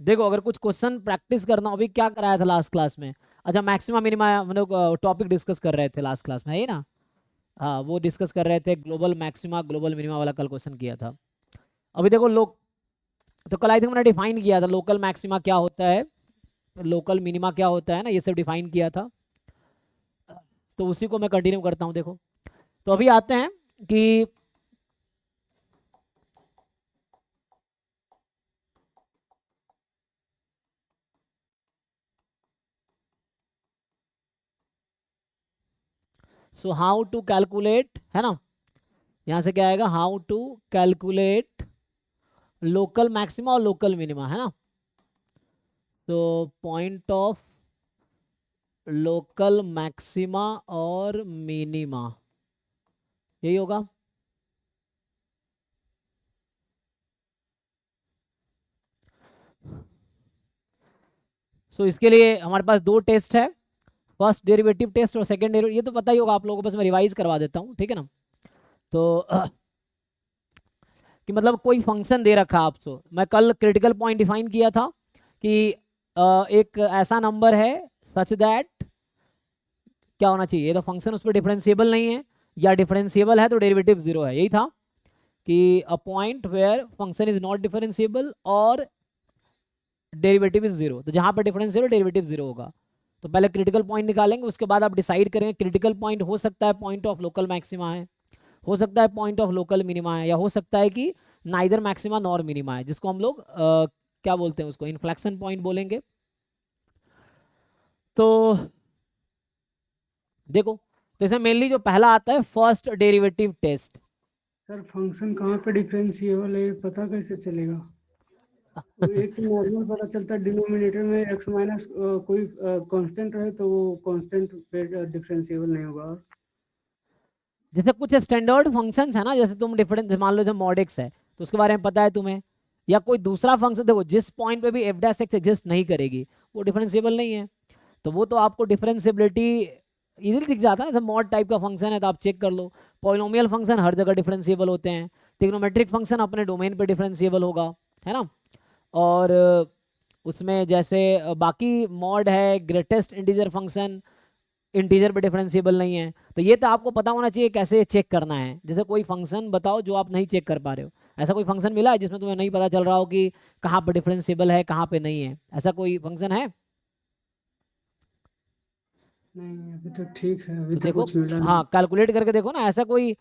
देखो अगर कुछ क्वेश्चन प्रैक्टिस करना हो, अभी क्या कराया था लास्ट क्लास में? अच्छा, मैक्सिमा मिनिमा हम लोग टॉपिक डिस्कस कर रहे थे लास्ट क्लास में, है ही ना? हाँ, वो डिस्कस कर रहे थे, ग्लोबल मैक्सिमा ग्लोबल मिनिमा वाला कल क्वेश्चन किया था। अभी देखो लोग, तो कल आई थिंक मैंने डिफाइन किया था लोकल मैक्सिमा क्या होता है, लोकल मिनिमा क्या होता है ना, ये सब डिफाइन किया था। तो उसी को मैं कंटिन्यू करता हूँ। देखो, तो अभी आते हैं कि सो हाउ टू कैलकुलेट, है ना? यहाँ से क्या आएगा, how to calculate local maxima और लोकल मिनिमा, है ना? तो पॉइंट ऑफ लोकल मैक्सिमा और मिनिमा, यही होगा। सो इसके लिए हमारे पास दो टेस्ट है, फर्स्ट डेरिवेटिव टेस्ट और सेकंड डेरिवेटिव। ये तो पता ही होगा आप लोगों को, बस मैं रिवाइज करवा देता हूँ, ठीक है ना? तो कि मतलब कोई फंक्शन दे रखा आपको, मैं कल क्रिटिकल पॉइंट डिफाइन किया था कि एक ऐसा नंबर है सच दैट क्या होना चाहिए, तो फंक्शन उस पर डिफरेंशिएबल नहीं है, या डिफरेंशिएबल है तो डेरिवेटिव जीरो है, यही था कि a point where function is not differentiable और डेरिवेटिव इज जीरो। तो जहां पर डिफरेंशिएबल डेरिवेटिव जीरो होगा। तो पहले क्रिटिकल पॉइंट निकालेंगे, उसके बाद आप डिसाइड करेंगे क्रिटिकल पॉइंट हो सकता है पॉइंट ऑफ लोकल मैक्सिमा है, हो सकता है पॉइंट ऑफ लोकल मिनिमा है, या हो सकता है कि नाइदर मैक्सिमा नॉर मिनिमा है, जिसको हम लोग क्या बोलते हैं, उसको इन्फ्लेक्शन पॉइंट बोलेंगे। तो देखो, तो इसमें मेनली जो पहला आता है first derivative test. Sir function कहाँ पे डिफरेंशिएबल है, पता कैसे चलेगा? तो एक तो नॉर्मल पता चलता है, डिनोमिनेटर में एक्स माइनस कोई कांस्टेंट रहे तो वो कांस्टेंट पे डिफरेंशिएबल नहीं होगा। जैसे कुछ स्टैंडर्ड फंक्शंस है ना, जैसे तुम डिफरेंस मान लो, जब मॉड एक्स है तो उसके बारे में पता है तुम्हें, या कोई दूसरा फंक्शन, देखो जिस पॉइंट पे भी एफ डैश एक्स एग्जिस्ट नहीं करेगी वो डिफरेंशिएबल नहीं है। तो वो तो आपको डिफरेंशिएबिलिटी इजीली दिख जाता है ना, जब मॉड टाइप का फंक्शन है तो आप चेक कर लो। पॉलिनोमियल फंक्शन हर जगह डिफरेंशिएबल होते हैं, ट्रिग्नोमेट्रिक फंक्शन अपने डोमेन पे डिफरेंशिएबल होगा, है ना? और उसमें जैसे बाकी मॉड है, ग्रेटेस्ट इंटीजर फंक्शन इंटीजर पे डिफरेंशिएबल नहीं है। तो ये तो आपको पता होना चाहिए कैसे चेक करना है। जैसे कोई फंक्शन बताओ जो आप नहीं चेक कर पा रहे हो, ऐसा कोई फंक्शन मिला है जिसमें तुम्हें नहीं पता चल रहा हो कि कहाँ पर डिफरेंशिएबल है कहाँ पे नहीं है, ऐसा कोई फंक्शन है? नहीं अभी तक ठीक है, अभी तो तक देखो, कुछ मिला नहीं। हाँ कैलकुलेट करके देखो ना, ऐसा कोई,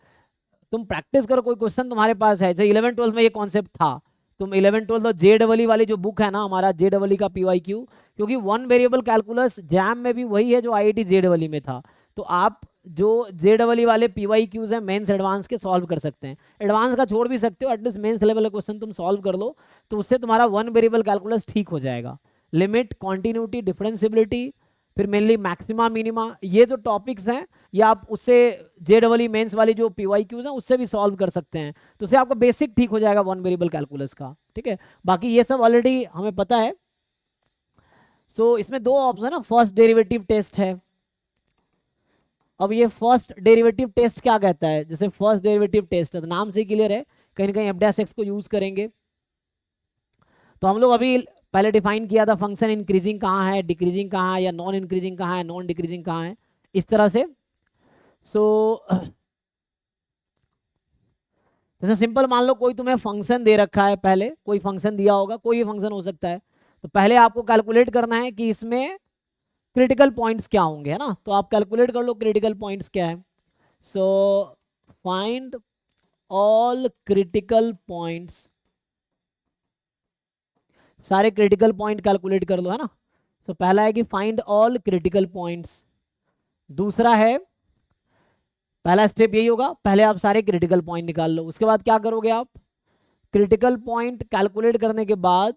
तुम प्रैक्टिस करो, कोई क्वेश्चन तुम्हारे पास है, जैसे 11 12 में ये कॉन्सेप्ट था, तुम 11 12 जे डबल वाली जो बुक है ना हमारा जे डबल का PYQ, क्योंकि वन वेरिएबल कैलकुलस जैम में भी वही है जो IIT जे डबल में था। तो आप जो जे डबल वाले PYQs हैं मेंस एडवांस के सॉल्व कर सकते हैं, एडवांस का छोड़ भी सकते हो, एटलीस्ट मेंस लेवल का क्वेश्चन तुम सॉल्व कर लो, तो उससे तुम्हारा वन वेरिएबल कैलकुलस ठीक हो जाएगा। लिमिट, कॉन्टिन्यूटी, डिफरेंशियबिलिटी, फिर मेनली मैक्सिमा मिनिमा, ये जो टॉपिक्स हैं ये आप उससे जे डबल ई मेन्स वाली जो PYQs हैं उससे भी सॉल्व कर सकते हैं। तो उससे आपका बेसिक ठीक हो जाएगा वन वेरिएबल कैलकुलस का, ठीक है? बाकी ये सब ऑलरेडी हमें पता है। सो इसमें दो ऑप्शन है, फर्स्ट डेरिवेटिव टेस्ट है। अब ये फर्स्ट डेरिवेटिव टेस्ट क्या कहता है, जैसे फर्स्ट डेरिवेटिव टेस्ट है तो नाम से क्लियर है, कहीं ना कहीं एफ डैश एक्स को यूज करेंगे। तो हम लोग अभी पहले डिफाइन किया था फंक्शन इंक्रीजिंग कहाँ है, डिक्रीजिंग कहाँ है, या नॉन इंक्रीजिंग कहाँ है, नॉन डिक्रीजिंग कहाँ है, इस तरह से। सो जैसे सिंपल मान लो कोई तुम्हें फंक्शन दे रखा है, पहले कोई फंक्शन दिया होगा, कोई भी फंक्शन हो सकता है, तो पहले आपको कैलकुलेट करना है कि इसमें क्रिटिकल पॉइंट्स क्या होंगे, है ना? तो आप कैलकुलेट कर लो क्रिटिकल पॉइंट्स क्या है। So find all critical points, सारे क्रिटिकल पॉइंट कैलकुलेट कर लो, है ना? सो पहला है कि फाइंड ऑल क्रिटिकल पॉइंट्स, दूसरा है, पहला स्टेप यही होगा, पहले आप सारे क्रिटिकल पॉइंट निकाल लो, उसके बाद क्या करोगे आप, क्रिटिकल पॉइंट कैलकुलेट करने के बाद,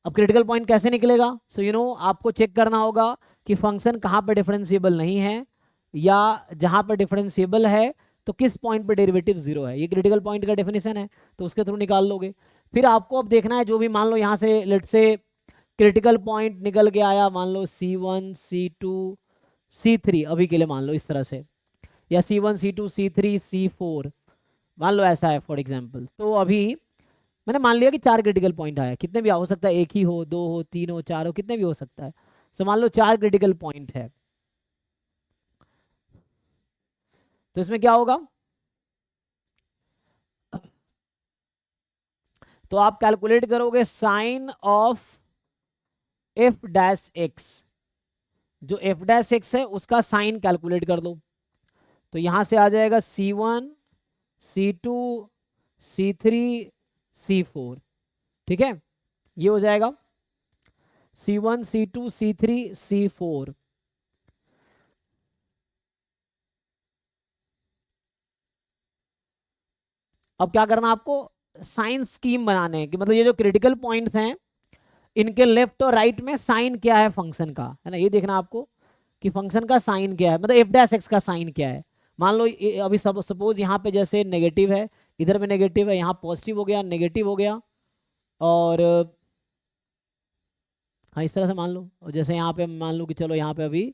अब क्रिटिकल पॉइंट कैसे निकलेगा, सो यू नो आपको चेक करना होगा कि फंक्शन कहाँ पर डिफरेंशिएबल नहीं है, या जहाँ पर डिफरेंशिएबल है तो किस पॉइंट पर डेरिवेटिव जीरो है, ये क्रिटिकल पॉइंट का डेफिनेशन है, तो उसके थ्रू निकाल लोगे। फिर आपको अब देखना है, जो भी मान लो यहाँ से लेट से क्रिटिकल पॉइंट निकल के आया, मान लो C1 C2 C3, अभी के लिए मान लो इस तरह से, या C1 C2 C3 C4, मान लो ऐसा है फॉर एग्जाम्पल। तो अभी मैंने मान लिया कि 4 क्रिटिकल पॉइंट आया, कितने भी हो सकता है, 1 ही हो, 2 हो, 3 हो, 4 हो, कितने भी हो सकता है। सो मान लो 4 क्रिटिकल पॉइंट है, तो इसमें क्या होगा, तो आप कैलकुलेट करोगे sign of F dash X, जो एफ डैश एक्स है उसका साइन कैलकुलेट कर दो। तो यहां से आ जाएगा C1 C2 C3 C4, ठीक है, ये हो जाएगा C1 C2 C3 C4। अब क्या करना आपको, साइन स्कीम बनाने हैं कि मतलब ये जो क्रिटिकल पॉइंट्स हैं इनके लेफ्ट और राइट में साइन क्या है फंक्शन का, है ना, ये देखना आपको कि फंक्शन का साइन क्या है, मतलब एफ डैश एक्स का साइन क्या है। मान लो अभी सपोज यहाँ पे जैसे नेगेटिव है, इधर में नेगेटिव है, यहाँ पॉजिटिव हो गया, नेगेटिव हो गया, और हाँ इस तरह से मान लो, और जैसे यहाँ पे मान लो कि चलो यहाँ पे अभी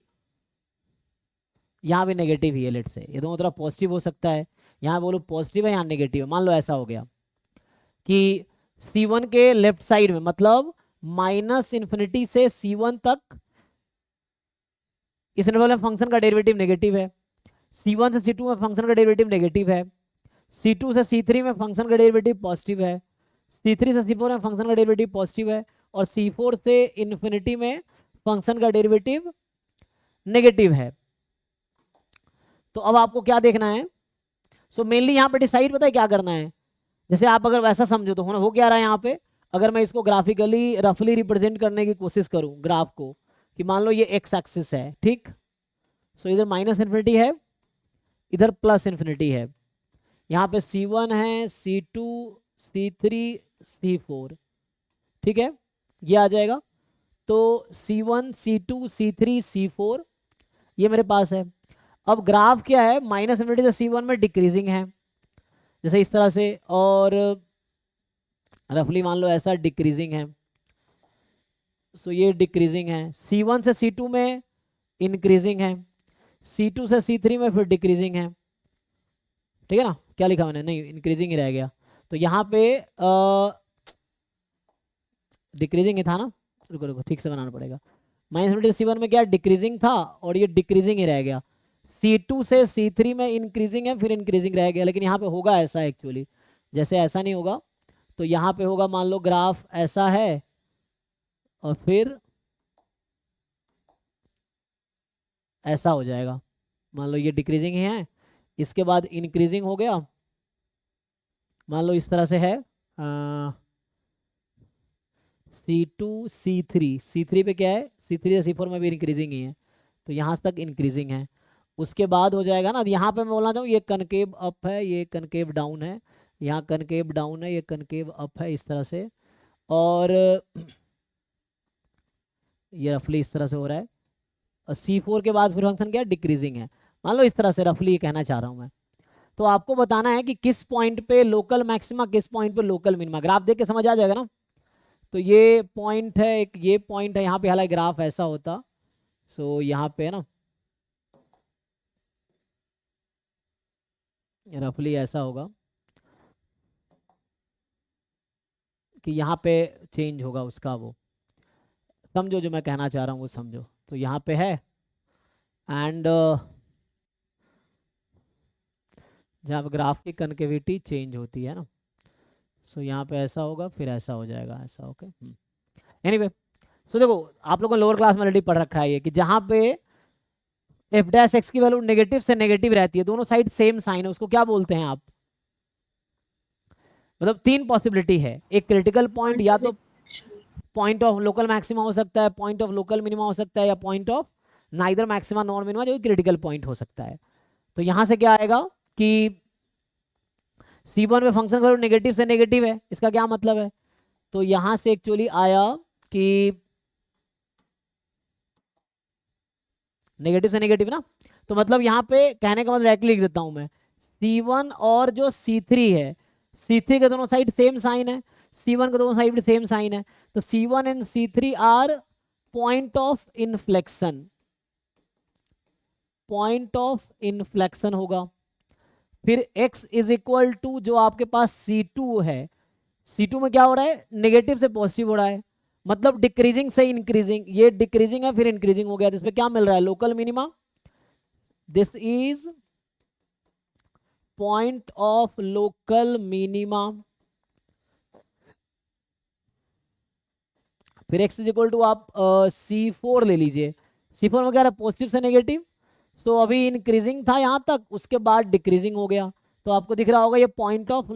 यहाँ भी नेगेटिव ही है, लेट से ये दोनों तरफ पॉजिटिव हो सकता है, यहाँ बोलो पॉजिटिव है, यहाँ नेगेटिव है, मान लो ऐसा हो गया कि C1 के लेफ्ट साइड में, मतलब माइनस इन्फिनिटी से C1 तक इस इंटरवल में फंक्शन का डेरिवेटिव नेगेटिव है, C1 से C2 में फंक्शन का डेरिवेटिव नेगेटिव है, C2 से C3 में फंक्शन का डेरिवेटिव पॉजिटिव है, C3 से C4 में फंक्शन का डेरिवेटिव पॉजिटिव है, और C4 से इन्फिनिटी में फंक्शन का डेरिवेटिव नेगेटिव है। तो अब आपको क्या देखना है, सो मेनली यहाँ पे डिसाइड पता है क्या करना है, जैसे आप अगर वैसा समझो तो हो क्या रहा है यहाँ पे, अगर मैं इसको ग्राफिकली रफली रिप्रेजेंट करने की कोशिश करूँ ग्राफ को, कि मान लो ये एक्स एक्सिस है, ठीक, सो इधर माइनस इन्फिनिटी है, इधर प्लस इन्फिनिटी है, यहाँ पे C1 है, C2 C3 C4, ठीक है, ये आ जाएगा। तो C1 C2 C3 C4 ये मेरे पास है। अब ग्राफ क्या है, माइनस इन्फिनिटी से C1 में डिक्रीजिंग है, जैसे इस तरह से, और रफली मान लो ऐसा डिक्रीजिंग है, सो ये डिक्रीजिंग है, C1 से C2 में इंक्रीजिंग है, C2 से C3 में फिर डिक्रीजिंग है, ठीक है ना, क्या लिखा मैंने, नहीं इंक्रीजिंग ही रह गया, तो यहाँ पे डिक्रीजिंग ही था ना, रुको रुको ठीक से बनाना पड़ेगा, माइनस इन्फिनिटी C1 में क्या डिक्रीजिंग था, और ये डिक्रीजिंग ही रह गया, C2 से C3 में इंक्रीजिंग है, फिर इंक्रीजिंग रह गया, लेकिन यहाँ पे होगा ऐसा एक्चुअली, जैसे ऐसा नहीं होगा, तो यहाँ पे होगा, मान लो ग्राफ ऐसा है, और फिर ऐसा हो जाएगा, मान लो ये डिक्रीजिंग ही है, इसके बाद इंक्रीजिंग हो गया, मान लो इस तरह से है, C2 C3 पे क्या है, C3 से C4 में भी इंक्रीजिंग ही है, तो यहाँ तक इंक्रीजिंग है, उसके बाद हो जाएगा ना, यहाँ पे मैं बोलना चाहूँ ये कनकेव अप है, ये कनकेव डाउन है, यहाँ कनकेव डाउन है, ये कनकेव अप है, इस तरह से, और ये रफली इस तरह से हो रहा है, और C4 के बाद फिर फंक्शन क्या है, डिक्रीजिंग है, मान लो इस तरह से रफली कहना चाह रहा हूँ मैं। तो आपको बताना है कि किस पॉइंट पे लोकल मैक्सिमा, किस पॉइंट पे लोकल मिनिमा, ग्राफ देख के समझ आ जाएगा ना। तो ये पॉइंट है, एक ये पॉइंट है यहाँ पे, हालांकि ग्राफ ऐसा होता, सो यहाँ पे है ना रफली ऐसा होगा कि यहाँ पे चेंज होगा उसका, वो समझो जो मैं कहना चाह रहा हूँ वो समझो, तो यहाँ पे है, एंड जहाँ पे ग्राफ की कनकेविटी चेंज होती है ना, सो यहाँ पे ऐसा होगा, फिर ऐसा हो जाएगा, ऐसा, ओके। एनीवे, सो देखो आप लोगों ने लोअर क्लास में ऑलरेडी पढ़ रखा है ये, कि जहाँ पे एफ डैश एक्स की वैल्यू नेगेटिव से नेगेटिव रहती है, दोनों साइड सेम साइन है, उसको क्या बोलते हैं आप, मतलब 3 पॉसिबिलिटी है, एक क्रिटिकल पॉइंट या तो पॉइंट ऑफ लोकल मैक्सिमा हो सकता है, पॉइंट ऑफ लोकल मिनिमा हो सकता है, या point of neither maxima nor minima, जो क्रिटिकल पॉइंट हो सकता है। तो यहाँ से क्या आएगा कि C1 में फंक्शन वैल्यू नेगेटिव से नेगेटिव है, इसका क्या मतलब है, तो यहाँ से एक्चुअली आया कि नेगेटिव से नेगेटिव ना, तो मतलब यहाँ पे कहने का मतलब डायरेक्टली लिख देता हूँ मैं, C1 और जो C3 है, C3 के दोनों साइड सेम साइन है, C1 के दोनों साइड सेम साइन है, तो C1 and C3 are point of inflection, point of inflection होगा। फिर x इज इक्वल टू जो आपके पास C2 है, C2 में क्या हो रहा है, नेगेटिव से पॉजिटिव हो रहा है, मतलब डिक्रीजिंग से इंक्रीजिंग, ये डिक्रीजिंग है फिर इंक्रीजिंग हो गया, तो इसमें क्या मिल रहा है, local minima, this is point of local minima. फिर x इज इक्वल टू आप C4 ले लीजिए, C4 में क्या रहा है, पॉजिटिव से नेगेटिव, सो अभी इंक्रीजिंग था यहां तक, उसके बाद डिक्रीजिंग हो गया, तो आपको दिख रहा होगा ये पॉइंट ऑफ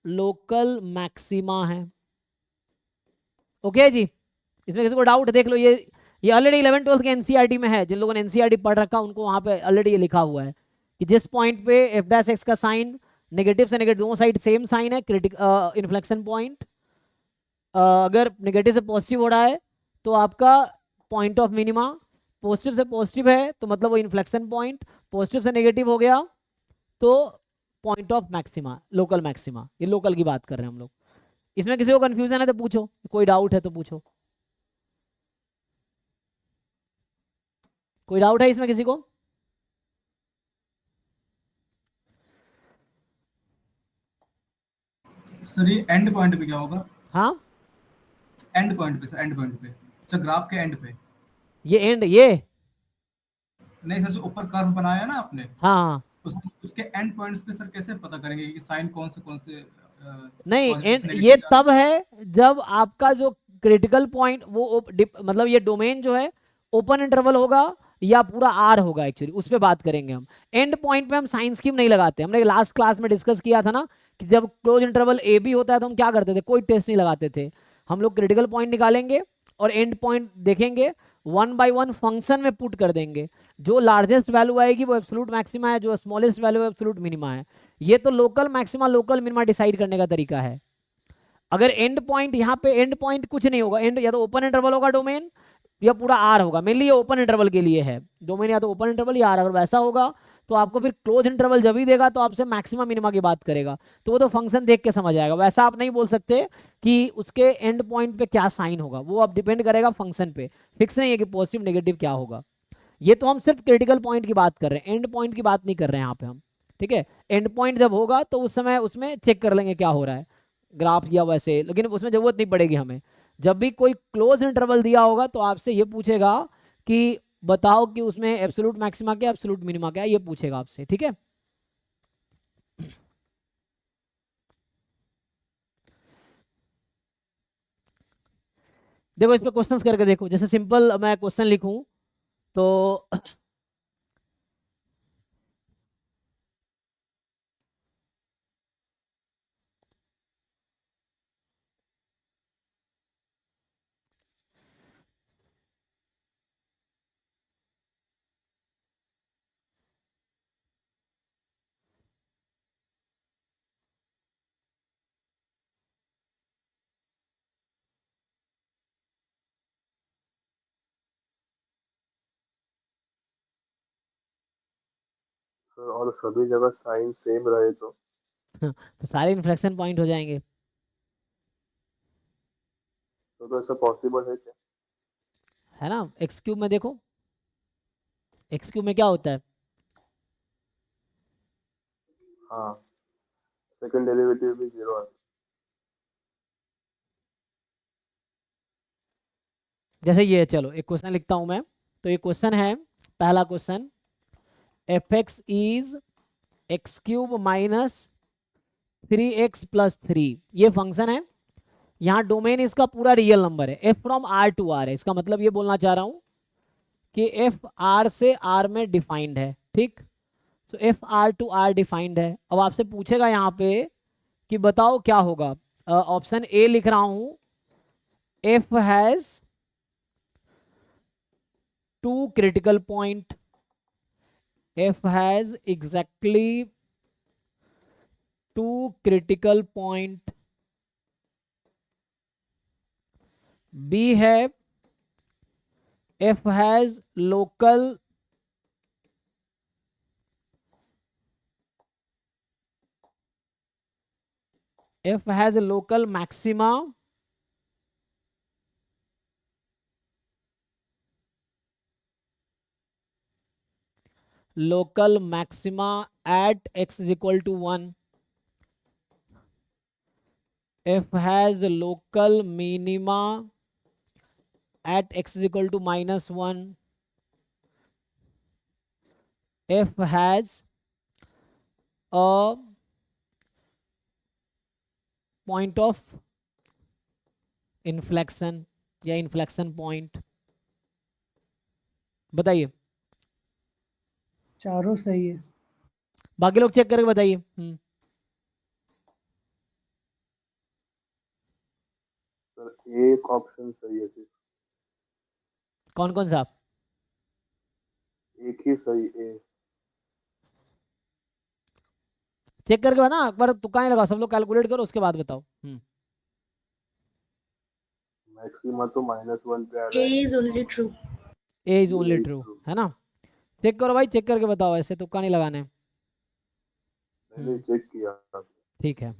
लोकल मैक्सिमा है। ओके जी, इसमें किसी को डाउट देख लो, ये ऑलरेडी 11 12 के एनसीईआरटी में है, जिन लोगों ने एनसीईआरटी पढ़ रखा उनको वहां पे ऑलरेडी ये लिखा हुआ है कि जिस पॉइंट पे एफ डैश एक्स का साइन नेगेटिव से नेगेटिव दोनों साइड सेम साइन है, क्रिटिक इन्फ्लेक्शन पॉइंट, अगर नेगेटिव से पॉजिटिव हो रहा है तो आपका पॉइंट ऑफ मिनिमा, पॉजिटिव से पॉजिटिव है तो मतलब वो इन्फ्लेक्शन पॉइंट, पॉजिटिव से नेगेटिव हो गया तो point of maxima, local maxima, ये लोकल की बात कर रहे हैं हम लोग। इसमें किसी को कंफ्यूजन है तो पूछो, कोई डाउट है तो पूछो, कोई डाउट है इसमें किसी को? सर ये एंड पॉइंट पे क्या होगा? हाँ, एंड पॉइंट पे सर, एंड पॉइंट पे, सर ग्राफ के एंड पे। ये एंड, ये नहीं सर, जो ऊपर कर्व बनाया है ना आपने, हाँ, उसके एंड पॉइंट्स पे सर कैसे पता करेंगे कि साइन कौन से नहीं पॉजिटिव एंड से ये नेगेटिव जा रहा तब है जब आपका जो क्रिटिकल पॉइंट वो मतलब ये डोमेन जो है ओपन इंटरवल होगा या पूरा आर होगा, एक्चुअली उस पर बात करेंगे हम। एंड पॉइंट पे हम साइन स्कीम नहीं लगाते, हमने लास्ट क्लास में डिस्कस किया था ना कि जब क्लोज इंटरवल ए बी होता है तो हम क्या करते थे, कोई टेस्ट नहीं लगाते थे, हम लोग क्रिटिकल पॉइंट निकालेंगे और एंड पॉइंट देखेंगे, वन बाय वन फंक्शन में पुट कर देंगे, जो लार्जेस्ट वैल्यू आएगी वो एब्सोल्यूट मैक्सिमा है, जो स्मॉलेस्ट वैल्यू एब्सोल्यूट मिनिमा है। ये तो local maxima local minima decide करने का तरीका है। अगर एंड पॉइंट, यहाँ पे एंड पॉइंट कुछ नहीं होगा, एंड या तो ओपन इंटरवल होगा डोमेन या पूरा आर होगा, मेनली ये ओपन इंटरवल के लिए है डोमेन, या तो ओपन इंटरवल या आर, अगर वैसा होगा तो आपको फिर क्लोज इंटरवल जब ही देगा तो आपसे मैक्सिमम मिनिमा की बात करेगा, तो वो तो फंक्शन देख के समझ आएगा, वैसा आप नहीं बोल सकते कि उसके एंड पॉइंट पे क्या साइन होगा, वो अब डिपेंड करेगा फंक्शन पे, फिक्स नहीं है कि पॉजिटिव नेगेटिव क्या होगा। ये तो हम सिर्फ क्रिटिकल पॉइंट की बात कर रहे हैं, एंड पॉइंट की बात नहीं कर रहे हैं यहाँ पे हम, ठीक है। एंड पॉइंट जब होगा तो उस समय उसमें चेक कर लेंगे क्या हो रहा है ग्राफ या वैसे, लेकिन उसमें जरूरत नहीं पड़ेगी हमें। जब भी कोई क्लोज इंटरवल दिया होगा तो आपसे ये पूछेगा कि बताओ कि उसमें एब्सोल्यूट मैक्सिमा क्या एब्सोल्यूट मिनिमा क्या, ये पूछेगा आपसे, ठीक है। देखो इस पे क्वेश्चंस करके देखो, जैसे सिंपल मैं क्वेश्चन लिखूं तो सर और सभी जगह साइन सेम रहे तो सारे इन्फ्लेक्शन पॉइंट हो जाएंगे। तो ऐसा पॉसिबल है क्या? है ना, एक्स क्यूब में देखो, एक्स क्यूब में क्या होता है, हाँ, सेकंड डेरिवेटिव भी जीरो है। जैसे ये, चलो एक क्वेश्चन लिखता हूं मैं, तो ये क्वेश्चन है, पहला question, F X is X cube minus 3x+3, ये फंक्शन है, यहाँ डोमेन इसका पूरा रियल नंबर है, F from R to R है, इसका मतलब ये बोलना चाह रहा हूं कि एफ आर से आर में डिफाइंड है, ठीक। So F R to R defined है, अब आपसे पूछेगा यहाँ पे कि बताओ क्या होगा, ऑप्शन ए लिख रहा हूं, F has two critical point, F has exactly two critical point, B है F has local F has local maxima, local maxima at x is equal to 1, f has local minima at x is equal to -1, f has a point of inflection या inflection point। बताइए, चारों सही है। बाकी लोग check करके बताइए। Sir एक ऑप्शन सही है, सिर्फ कौन कौन सा? एक ही सही, ए। चेक करके बता, एक बार तुक्का नहीं लगाओ, सब लोग कैलकुलेट करो उसके बाद बताओ। मैक्सिमा तो -1 पे आ A रहा है। is only true. A is only A is true, true। है ना? चेक करो भाई, चेक करके बताओ, ऐसे तुक्का नहीं लगाने। मैंने चेक किया। ठीक है।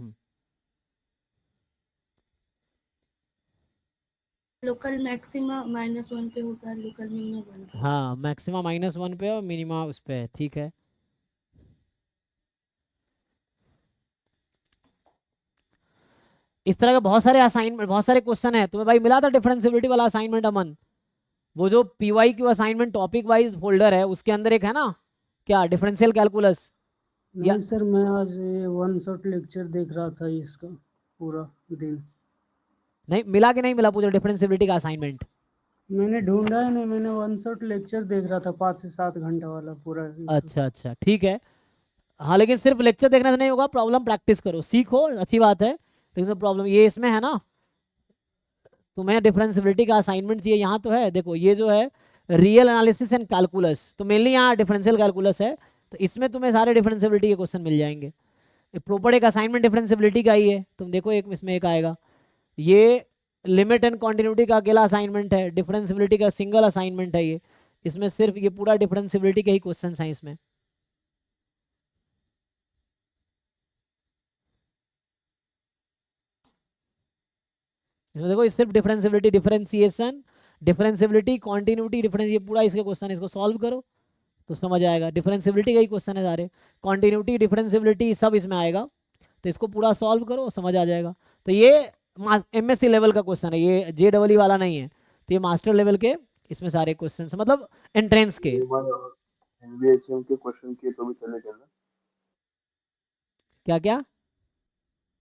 लोकल मैक्सिमा -1 पे होता है, लोकल मिनिमा 1 पे। हाँ, मैक्सिमा -1 पे और मिनिमा उस पे है, ठीक है। इस तरह के बहुत सारे असाइनमेंट, बहुत सारे क्वेश्चन है। तुम्हें भाई मिला था डिफरेंशियबिलिटी वाला असाइनमेंट अमन? वो जो PY Q assignment topic wise folder है, उसके अंदर एक है ना, क्या डिफरेंशियल कैलकुलस? नहीं सर, मैं आज वन शॉट लेक्चर देख रहा था इसका पूरा दिन। नहीं मिला कि नहीं मिला पूरा डिफरेंशियबिलिटी का असाइनमेंट? मैंने ढूंढा है नहीं, मैंने वन शॉट लेक्चर देख रहा था 5 से 7 घंटा वाला पूरा। अच्छा अच्छा, ठीक है। हाँ, लेकिन सिर्फ लेक्चर देखने से नहीं होगा, प्रॉब्लम प्रैक्टिस करो, सीखो, अच्छी बात है। लेकिन प्रॉब्लम ये इसमें है ना, तुम्हें डिफरेंशियबिलिटी का असाइनमेंट चाहिए, यहाँ तो है, देखो ये जो है रियल एनालिसिस एंड कैलकुलस, तो मेनली यहाँ डिफरेंशियल कैलकुलस है, तो इसमें तुम्हें सारे डिफरेंशियबिलिटी के क्वेश्चन मिल जाएंगे। प्रॉपर एक असाइनमेंट डिफरेंशियबिलिटी का ही है, तुम देखो एक इसमें एक आएगा, ये लिमिट एंड कॉन्टिन्यूटी का अकेला असाइनमेंट है, डिफरेंशियबिलिटी का सिंगल असाइनमेंट है ये, इसमें सिर्फ ये पूरा डिफरेंशियबिलिटी के ही क्वेश्चन हैं इसमें। इसमें देखो, इस सिर्फ differentiability, differentiation, differentiability, continuity, difference, ये पूरा इसके क्वेश्चन है, इसको सॉल्व करो तो समझ आएगा। डिफरेंशियबिलिटी का ही क्वेश्चन है सारे, कॉन्टिन्यूटी, डिफरेंशियबिलिटी सब इसमें आएगा, तो इसको पूरा सॉल्व करो समझ आ जाएगा। तो ये एमएससी लेवल का क्वेश्चन है, ये जेडबलई वाला नहीं है, तो ये मास्टर लेवल के इसमें सारे क्वेश्चन, मतलब एंट्रेंस के। एनवीएचएम के क्वेश्चन किए तो भी चलेगा ना? क्या क्या?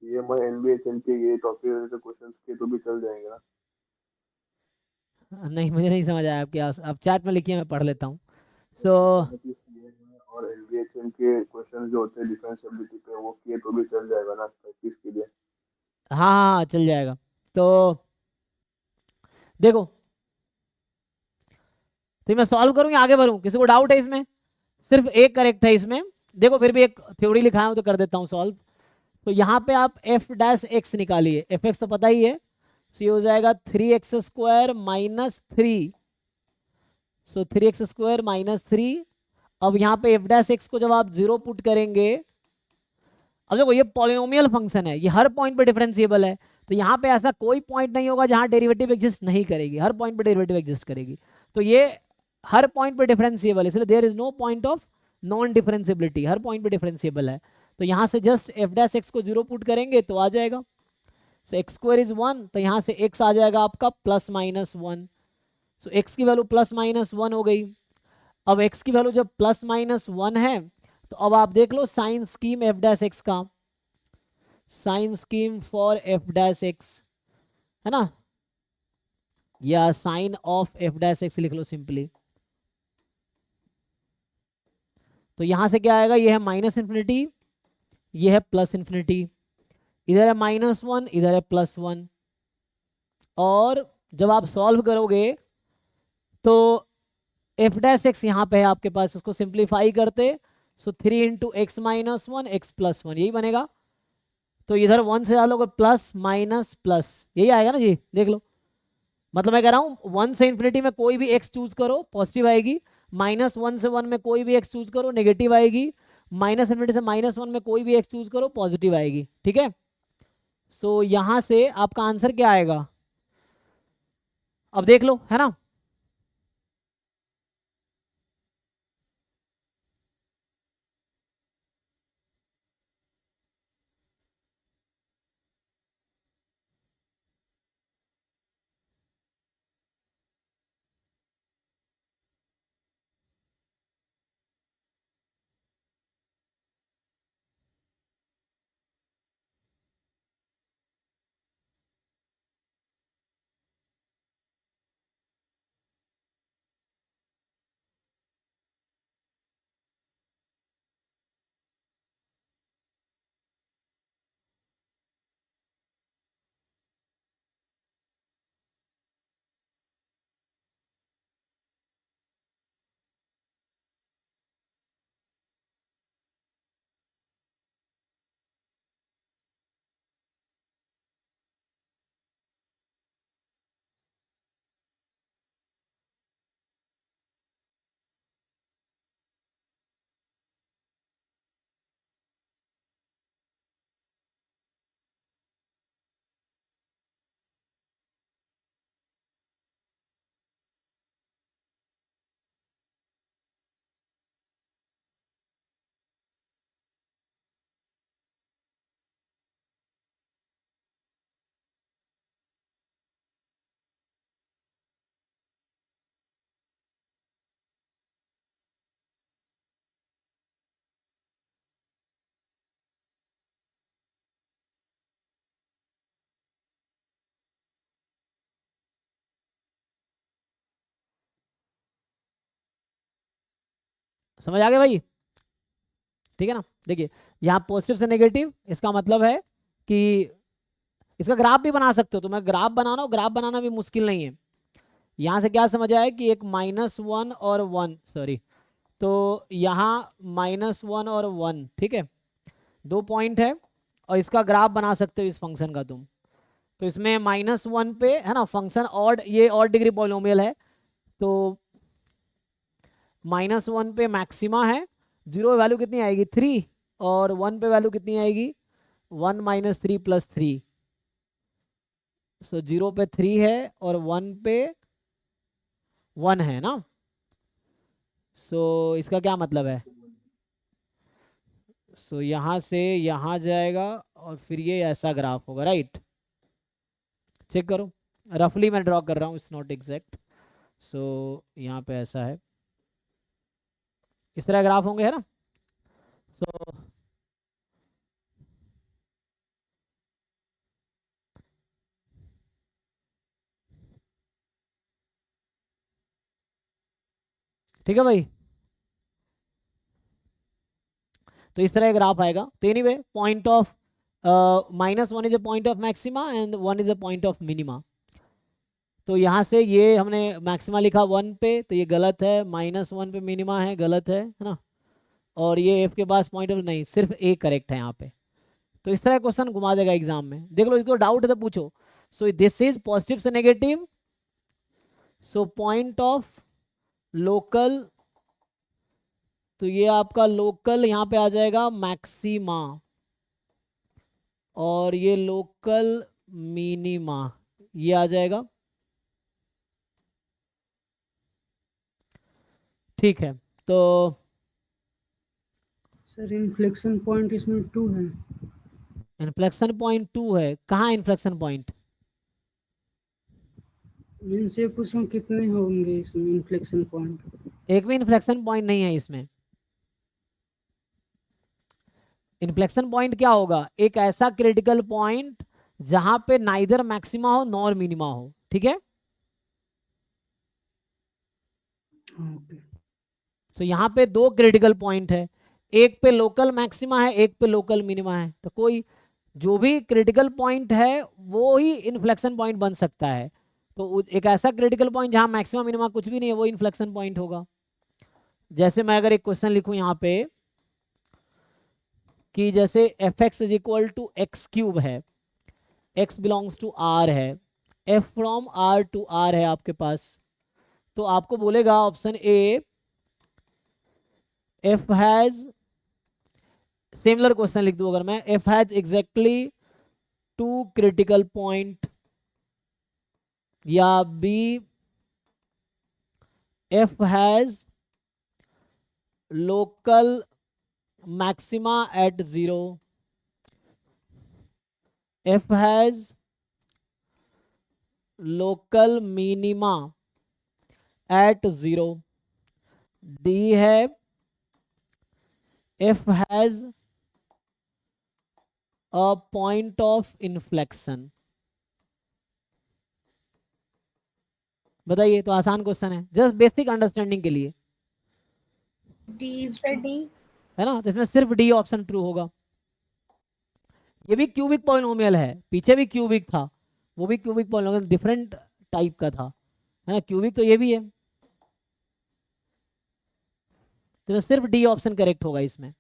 ये मैं एनवीएचएम के ये टॉपिक रिलेटेड क्वेश्चंस किए तो भी चल जाएंगे ना? नहीं, मुझे नहीं समझ आया आपकी, आप चैट में लिखिए, मैं पढ़ लेता हूँ। सो और एनवीएचएम के क्वेश्चंस जो होते हैं डिफरेंशियबिलिटी पे, वो किए तो भी चल जाएगा ना प्रैक्टिस के लिए? हाँ हाँ हाँ, चल जाएगा। तो देखो, तो मैं सॉल्व करूँ या आगे बढ़ूँ? किसी को डाउट है इसमें? सिर्फ एक करेक्ट है इसमें, देखो फिर भी एक थ्योरी लिखा है तो कर देता हूँ सॉल्व। तो यहाँ पे आप एफ डैश एक्स निकालिए, एफ एक्स तो पता ही है, सी हो जाएगा 3x² -3, सो 3x² -3। अब यहाँ पे एफ डैश एक्स को जब आप 0 पुट करेंगे, अब देखो ये पॉलिनोमियल फंक्शन है, ये हर पॉइंट पे डिफरेंशिएबल है, तो यहाँ पे ऐसा कोई पॉइंट नहीं होगा जहाँ डेरिवेटिव एग्जिस्ट नहीं करेगी, हर पॉइंट पे डेरिवेटिव एग्जिस्ट करेगी, तो ये हर पॉइंट पे डिफरेंशिएबल है, इसलिए there is no point of non differentiability, हर पॉइंट पे डिफरेंशिएबल है। तो यहाँ से जस्ट एफ डैश एक्स को 0 पुट करेंगे तो आ जाएगा, सो x² इज 1, तो यहाँ से x आ जाएगा आपका +-1, सो x की वैल्यू +-1 हो गई। अब x की वैल्यू जब +-1 है, तो अब आप देख लो sign scheme F dash X का, sign scheme for F dash X, है ना, या sign of F dash X लिख लो सिंपली। तो यहां से क्या आएगा, ये है -∞, ये है +∞, इधर है -1, इधर है +1, और जब आप सॉल्व करोगे तो एफ डैश एक्स यहाँ पे है आपके पास, उसको सिंप्लीफाई करते, सो 3 × x - 1 x + 1 यही बनेगा। तो इधर 1 से डालोगे प्लस माइनस प्लस, यही आएगा ना जी, देख लो, मतलब मैं कह रहा हूँ 1 से इन्फिनिटी में कोई भी x चूज करो पॉजिटिव आएगी, -1 से 1 में कोई भी x चूज करो नेगेटिव आएगी, -∞ से -1 में कोई भी x चूज करो पॉजिटिव आएगी, ठीक है। सो यहां से आपका आंसर क्या आएगा, अब देख लो, है ना, समझ आ गया भाई? ठीक है ना? देखिए यहाँ पॉजिटिव से नेगेटिव, इसका मतलब है कि इसका ग्राफ भी बना सकते हो, तो मैं ग्राफ बनाना हो, ग्राफ बनाना भी मुश्किल नहीं है। यहाँ से क्या समझ आया कि एक -1 और 1, सॉरी, तो यहाँ -1 और 1, ठीक है, 2 पॉइंट है और इसका ग्राफ बना सकते हो इस फंक्शन का तुम। तो इसमें -1 पे है ना फंक्शन ऑड, ये ऑड डिग्री पॉलिनोमियल है, तो -1 पे मैक्सिमा है, 0 वैल्यू कितनी आएगी 3, और 1 पे वैल्यू कितनी आएगी 1 - 3 + 3, सो 0 पे 3 है और 1 पे 1 है ना, सो इसका क्या मतलब है, सो यहाँ से यहाँ जाएगा और फिर ये ऐसा ग्राफ होगा, राइट? चेक करो, रफली मैं ड्रॉ कर रहा हूँ, इट्स नॉट एग्जैक्ट। सो यहाँ पे ऐसा है, इस तरह ग्राफ होंगे, है ना? सो ठीक है भाई, तो इस तरह ग्राफ आएगा। तो anyway point of -1 is a point of maxima and 1 is a point of minima. तो यहाँ से ये हमने मैक्सिमा लिखा 1 पे, तो ये गलत है, -1 पे मिनिमा है, गलत है ना? और ये एफ के पास पॉइंट ऑफ नहीं, सिर्फ ए करेक्ट है यहाँ पे। तो इस तरह क्वेश्चन घुमा देगा एग्जाम में, देख लो, इसको डाउट है तो पूछो। सो दिस इज पॉजिटिव से negative, so point of local, तो ये आपका लोकल यहाँ पे आ जाएगा मैक्सिमा, और ये लोकल मिनिमा ये आ जाएगा, ठीक है। तो सर इन्फ्लेक्शन पॉइंट इसमें 2 है। इन्फ्लेक्शन पॉइंट 2 है, कहाँ इन्फ्लेक्शन पॉइंट? मीन्स ये पूछ रहा हूँ कितने होंगे इसमें इन्फ्लेक्शन पॉइंट। एक भी इन्फ्लेक्शन पॉइंट नहीं है इसमें। इन्फ्लेक्शन पॉइंट क्या होगा, एक ऐसा क्रिटिकल पॉइंट जहां पे नाइदर मैक्सिमा हो नॉर मिनिमा हो, ठीक है? ओके। तो यहाँ पे 2 क्रिटिकल पॉइंट है, एक पे लोकल मैक्सिमा है, एक पे लोकल मिनिमा है, तो कोई जो भी क्रिटिकल पॉइंट है वो ही इन्फ्लेक्शन पॉइंट बन सकता है। तो एक ऐसा क्रिटिकल पॉइंट जहां मैक्सिमा मिनिमा कुछ भी नहीं है वो इन्फ्लेक्शन पॉइंट होगा। जैसे मैं अगर एक क्वेश्चन लिखूं यहाँ पे कि जैसे fx is equal to x³ है, x बिलोंग्स टू r है, f from r to r है आपके पास, तो आपको बोलेगा option A f has, similar question लिख दूं अगर मैं, f has exactly 2 critical point, या b f has local maxima at 0, f has local minima at 0, d है f has a point of inflection. बताइए, तो आसान क्वेश्चन है, जस्ट बेसिक अंडरस्टैंडिंग के लिए, D is sir true. D. है ना? तो इसमें सिर्फ डी ऑप्शन ट्रू होगा। ये भी क्यूबिक पॉलिनोमियल है, पीछे भी क्यूबिक था, वो भी क्यूबिक पॉलिनोमियल डिफरेंट टाइप का था, है ना? क्यूबिक तो ये भी है, तो सिर्फ डी ऑप्शन करेक्ट होगा इसमें।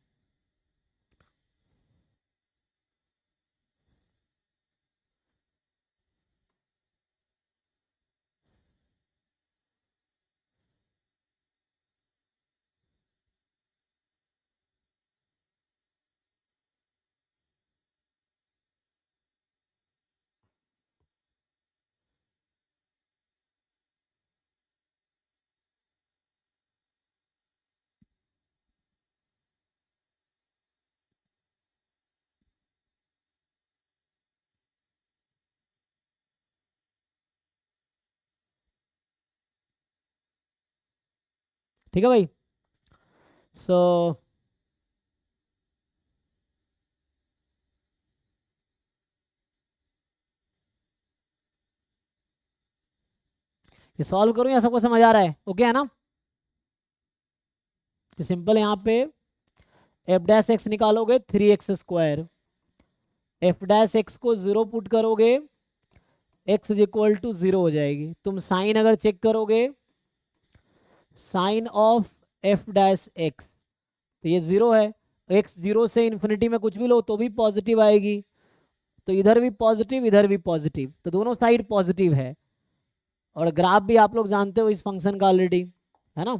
ठीक है भाई? सो ये सॉल्व करूं या सबको समझ आ रहा है? ओके है ना? तो सिंपल यहाँ पे एफ डैश एक्स निकालोगे 3x², एफ डैश एक्स को 0 पुट करोगे x इज इक्वल टू 0 हो जाएगी। तुम साइन अगर चेक करोगे sign of F dash X तो ये 0 है, x 0 से इन्फिनिटी में कुछ भी लो तो भी पॉजिटिव आएगी, तो इधर भी पॉजिटिव इधर भी पॉजिटिव, तो दोनों साइड पॉजिटिव है। और ग्राफ भी आप लोग जानते हो इस फंक्शन का ऑलरेडी, है ना।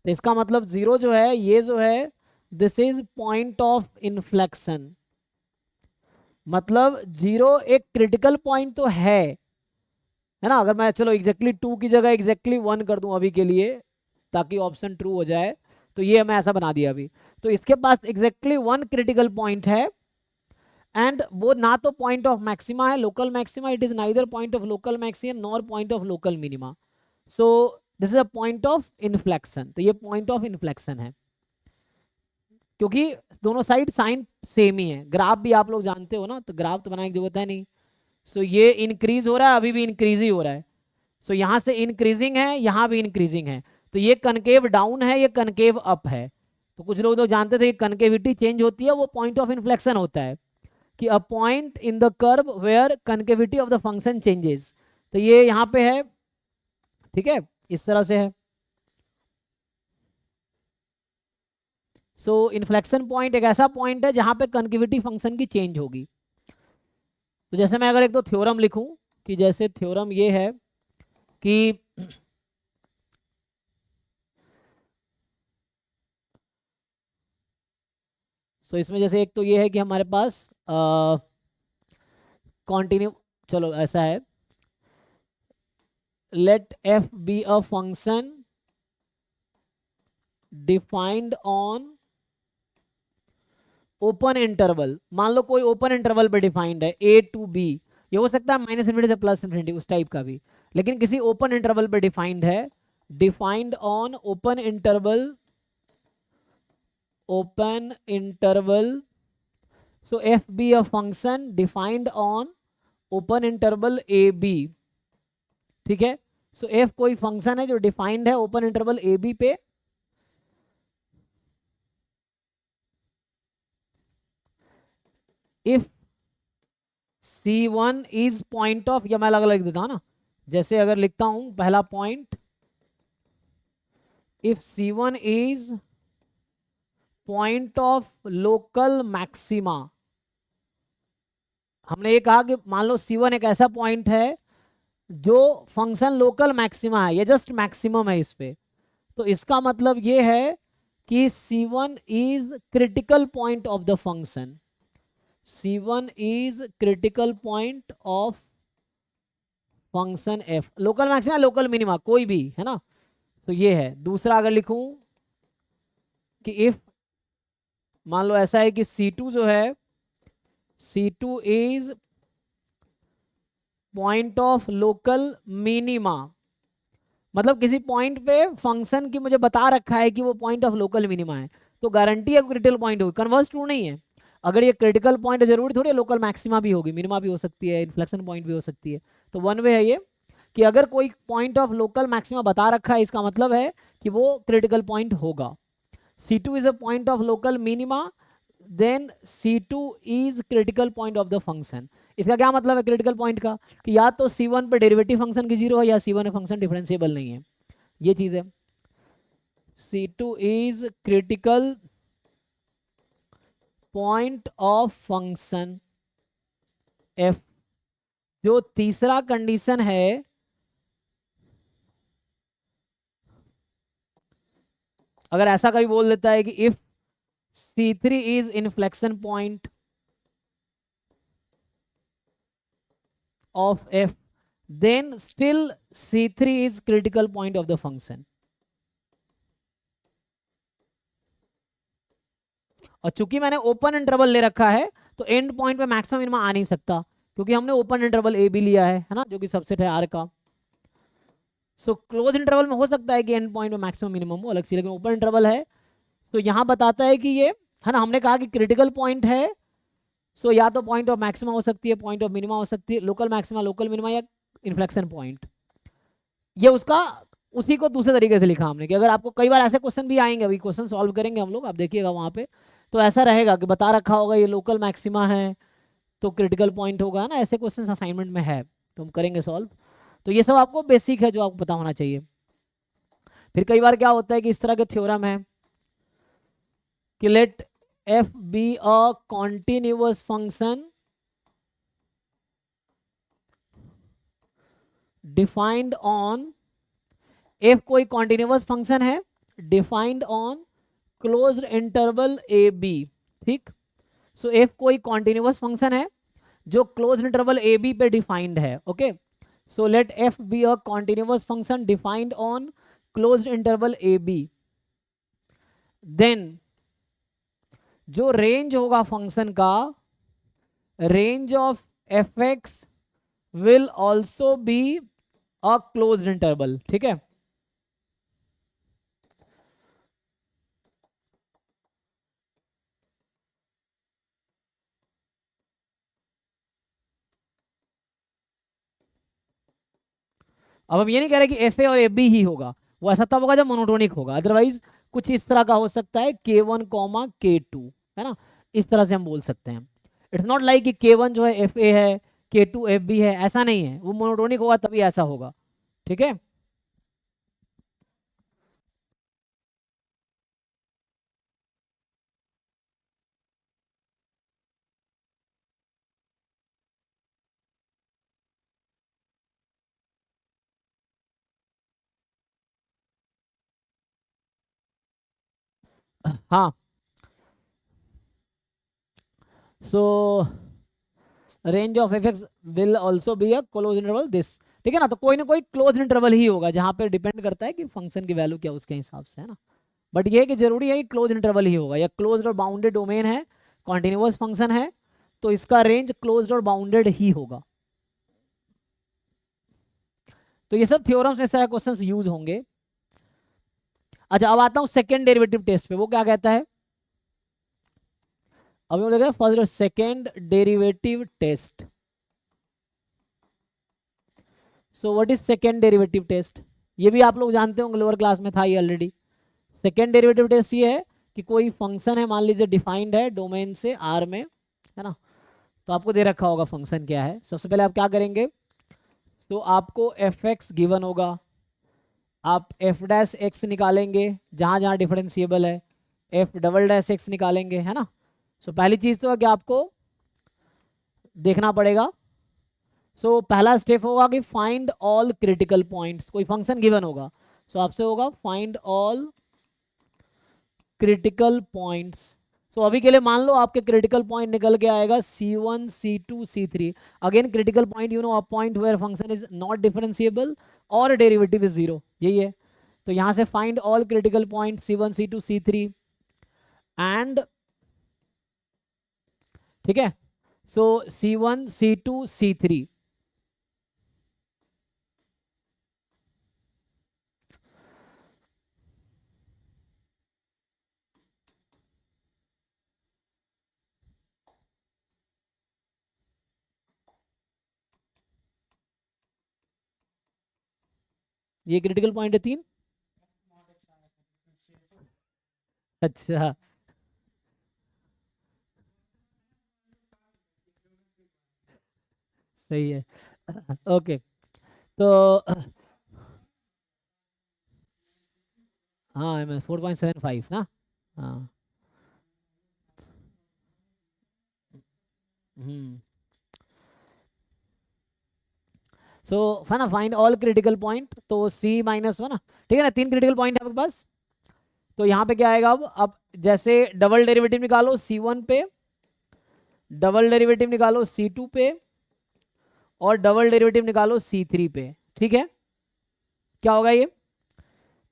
तो इसका मतलब 0 जो है ये जो है this is point of inflection, मतलब 0 एक क्रिटिकल पॉइंट तो है ना। अगर मैं चलो एग्जैक्टली 2 की जगह एग्जैक्टली 1 कर दूं अभी के लिए ताकि ऑप्शन ट्रू हो जाए, तो ये मैं ऐसा बना दिया अभी। तो इसके पास एग्जैक्टली 1 क्रिटिकल पॉइंट है एंड वो ना तो पॉइंट ऑफ मैक्सिमा है, local maxima, it is neither point of local maximum nor point of local minima, so this is a point of inflection. तो ये पॉइंट ऑफ इन्फ्लेक्शन है क्योंकि दोनों साइड साइन सेम ही है। ग्राफ भी आप लोग जानते हो ना, तो ग्राफ तो बनाने की जरूरत है नहीं। सो ये इंक्रीज हो रहा है, अभी भी इंक्रीज ही हो रहा है। सो यहाँ से इंक्रीजिंग है, यहाँ भी इंक्रीजिंग है, तो ये कनकेव डाउन है, ये कनकेव अप है। तो कुछ लोग तो जानते थे कनकेविटी चेंज होती है, वो पॉइंट ऑफ इन्फ्लेक्शन होता है कि a point in the curve where concavity of the function changes. तो ये यहाँ पे है, ठीक है, इस तरह से है। सो इन्फ्लेक्शन पॉइंट एक ऐसा पॉइंट है जहां पे कनकेविटी फंक्शन की चेंज होगी। तो जैसे मैं अगर एक तो थ्योरम लिखूं कि जैसे थ्योरम ये है कि सो इसमें जैसे एक तो ये है कि हमारे पास कॉन्टिन्यू, चलो ऐसा है, let F be a function defined on open interval. मान लो कोई ओपन इंटरवल पे डिफाइंड है a टू b, ये हो सकता है -∞ से +∞ उस टाइप का भी, लेकिन किसी ओपन इंटरवल पे डिफाइंड है, defined on open interval, open interval, so F be a function defined on open interval a b, ठीक है। सो एफ कोई फंक्शन है जो डिफाइंड है ओपन इंटरवल a b पे, if C1 is point of, या मैं अलग अलग लिख देता हूं ना, जैसे अगर लिखता हूं पहला point, if C1 is point of local maxima. हमने ये कहा कि मान लो C1 एक ऐसा पॉइंट है जो फंक्शन लोकल मैक्सिमा है, ये जस्ट मैक्सिमम है इस पे, तो इसका मतलब ये है कि C1 is critical point of the function, C1 is critical point of function f, local maxima local minima कोई भी, है ना। तो ये है। दूसरा अगर लिखूं कि इफ मान लो ऐसा है कि C2 जो है C2 is point of local minima, मतलब किसी पॉइंट पे फंक्शन की मुझे बता रखा है कि वो पॉइंट ऑफ लोकल मिनिमा है, तो गारंटी है क्रिटिकल पॉइंट होगी। कन्वर्स ट्रू नहीं है, अगर ये क्रिटिकल पॉइंट जरूरी थोड़ी लोकल मैक्सिमा भी होगी, मिनिमा भी हो सकती है, इन्फ्लेक्शन पॉइंट भी हो सकती है। तो वन वे है ये कि अगर कोई पॉइंट ऑफ लोकल मैक्सिमा बता रखा है, इसका मतलब है कि वो क्रिटिकल पॉइंट होगा। C2 is a point of local minima, then C2 is critical point of the function. इसका क्या मतलब है क्रिटिकल पॉइंट का, कि या तो C1 पे डेरिवेटिव फंक्शन की 0 है या C1 फंक्शन डिफरेंशिएबल नहीं है, ये चीज है। C2 is critical point of function f। जो तीसरा कंडीशन है, अगर ऐसा कभी बोल देता है कि if C3 is inflection point of f, then still C3 is critical point of the function. और चूंकि मैंने ओपन इंटरवल ले रखा है तो एंड पॉइंट पे मैक्सिमम मिनिमम आ नहीं सकता, क्योंकि हमने ओपन इंटरवल ए बी लिया है ना, जो कि सबसेट है आर का। सो क्लोज इंटरवल में हो सकता है कि एंड पॉइंट पे मैक्सिमम मिनिमम हो अलग से, लेकिन ओपन इंटरवल है तो यहाँ बताता है कि ये, है ना, हमने कहा कि क्रिटिकल पॉइंट है। सो या तो पॉइंट ऑफ मैक्सिमा हो सकती है, पॉइंट ऑफ मिनिमा हो सकती है, लोकल मैक्सिमा लोकल मिनिमा, या इन्फ्लेक्शन पॉइंट, ये उसका उसी को दूसरे तरीके से लिखा हमने कि अगर आपको कई बार ऐसे क्वेश्चन भी आएंगे, अभी क्वेश्चन सॉल्व करेंगे हम लोग, आप देखिएगा वहां पे, तो ऐसा रहेगा कि बता रखा होगा ये लोकल मैक्सिमा है तो क्रिटिकल पॉइंट होगा ना, ऐसे क्वेश्चन असाइनमेंट में है तो हम करेंगे सॉल्व। तो ये सब आपको बेसिक है जो आपको पता होना चाहिए। फिर कई बार क्या होता है कि इस तरह के थ्योरम है कि let F be a continuous function defined on, F कोई कॉन्टिन्यूअस फंक्शन है defined on closed interval A B, ठीक। सो एफ कोई कॉन्टिन्यूअस फंक्शन है जो क्लोज्ड इंटरवल ए बी पे डिफाइंड है, okay. So let F be a continuous function defined on closed interval A B, then जो range होगा function का, range of F X will also be a closed interval, ठीक है। अब हम ये नहीं कह रहे कि एफ ए और एफ बी ही होगा, वो ऐसा तब होगा जब मोनोटोनिक होगा, अदरवाइज कुछ इस तरह का हो सकता है K1 कॉमा K2, है ना, इस तरह से हम बोल सकते हैं। इट्स नॉट लाइक कि K1 जो है एफ ए है, K2 एफ बी है, ऐसा नहीं है, वो मोनोटोनिक होगा तभी ऐसा होगा, ठीक है। हाँ, सो range of F X will also be a close interval this, ठीक है ना। तो कोई ना कोई क्लोज इंटरवल ही होगा जहां पे डिपेंड करता है कि फंक्शन की वैल्यू क्या उसके हिसाब से, है ना। बट ये कि जरूरी है कि क्लोज इंटरवल ही होगा, या क्लोज्ड और बाउंडेड डोमेन है, कॉन्टिन्यूअस फंक्शन है, तो इसका रेंज क्लोज्ड और बाउंडेड ही होगा। तो ये सब थ्योरम्स में सारे क्वेश्चंस यूज होंगे। अच्छा, अब आता हूं सेकेंड डेरिवेटिव टेस्ट पे, वो क्या कहता है। अब हम देखते first second derivative test. So what is second derivative test, ये भी आप लोग जानते होंगे, लोअर क्लास में था ये ऑलरेडी। सेकेंड डेरिवेटिव टेस्ट ये है कि कोई फंक्शन है, मान लीजिए डिफाइंड है डोमेन से आर में, है ना, तो आपको दे रखा होगा फंक्शन क्या है। सबसे पहले आप क्या करेंगे, तो आपको एफ एक्स गिवन होगा, आप एफ डैश एक्स निकालेंगे जहाँ जहाँ डिफरेंशिएबल है, एफ डबल डैश एक्स निकालेंगे, है ना। सो पहली चीज़ तो है कि आपको देखना पड़ेगा, सो पहला स्टेप होगा कि फाइंड ऑल क्रिटिकल पॉइंट्स, कोई फंक्शन गिवन होगा, सो आपसे होगा फाइंड ऑल क्रिटिकल पॉइंट्स। सो अभी के लिए मान लो आपके क्रिटिकल पॉइंट निकल के आएगा C1 C2 C3। Again critical point you know a point where function is not differentiable और डेरिवेटिव इज 0, यही है। तो यहाँ से find all critical point C1 C2 C3 and, ठीक है, सो C1 C2 C3। ये क्रिटिकल पॉइंट है 3। अच्छा, सही है। ओके, तो हाँ मैं 4.75 ना, हाँ, सो है ना, फाइंड ऑल क्रिटिकल पॉइंट, तो C माइनस 1 ना, ठीक है ना, 3 क्रिटिकल पॉइंट है आपके पास। तो यहाँ पे क्या आएगा, अब जैसे डबल डेरिवेटिव निकालो C1 पे, डबल डेरिवेटिव निकालो C2 पे, और डबल डेरिवेटिव निकालो C3 पे, ठीक है। क्या होगा ये,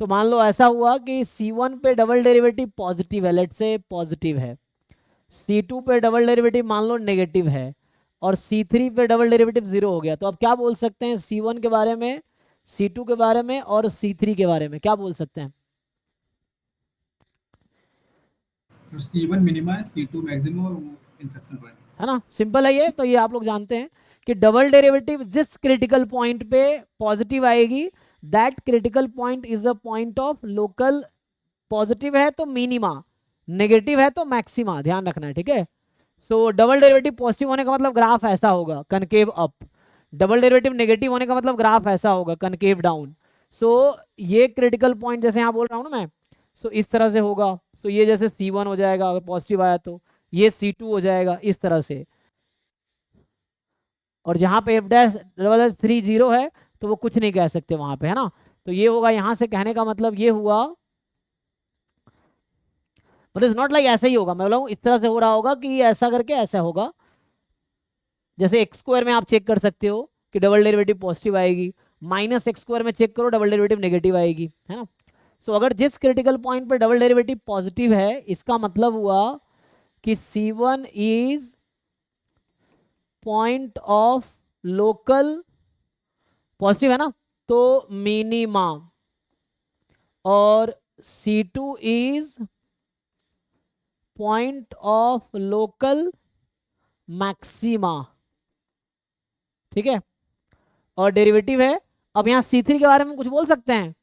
तो मान लो ऐसा हुआ कि C1 पे डबल डेरिवेटिव पॉजिटिव है, लेट से पॉजिटिव है, C2 पे डबल डेरिवेटिव मान लो नेगेटिव है, और C3 पे डबल डेरिवेटिव 0 हो गया। तो अब क्या बोल सकते हैं C1 के बारे में, C2 के बारे में और C3 के बारे में, क्या बोल सकते हैं। तो C1 मिनिमा है, C2 मैक्सिमम और इन्फेक्शन पॉइंट, है ना, सिंपल है ये। तो ये आप लोग जानते हैं कि डबल डेरिवेटिव जिस क्रिटिकल पॉइंट पे पॉजिटिव आएगी that critical point is a point of local, positive है तो मिनिमा, नेगेटिव है तो मैक्सिमा, ध्यान रखना है, ठीक है। सो डबल डेरिवेटिव पॉजिटिव होने का मतलब ग्राफ ऐसा होगा, concave up, double derivative negative होने का मतलब ग्राफ ऐसा होगा, कनकेव डाउन। सो ये क्रिटिकल पॉइंट जैसे यहाँ बोल रहा हूँ ना मैं, सो इस तरह से होगा। सो ये जैसे C1 हो जाएगा अगर पॉजिटिव आया तो, ये C2 हो जाएगा इस तरह से, और जहाँ पे F'(3) 0 है तो वो कुछ नहीं कह सकते वहां पे, है ना। तो ये होगा, यहाँ से कहने का मतलब ये हुआ, मतलब नॉट लाइक ऐसा ही होगा, मैं बोला इस तरह से हो रहा होगा कि ऐसा करके ऐसा होगा। जैसे x² में आप चेक कर सकते हो कि डबल डेरिवेटिव पॉजिटिव आएगी, -x² में चेक करो डबल डेरिवेटिव नेगेटिव आएगी, है ना। सो अगर जिस क्रिटिकल पॉइंट पे डबल डेरिवेटिव पॉजिटिव है, इसका मतलब हुआ कि C1 is point of local, positive है ना, तो मिनिमा, और C2 is point of local maxima, ठीक है, और डेरिवेटिव है। अब यहाँ C3 के बारे में कुछ बोल सकते हैं?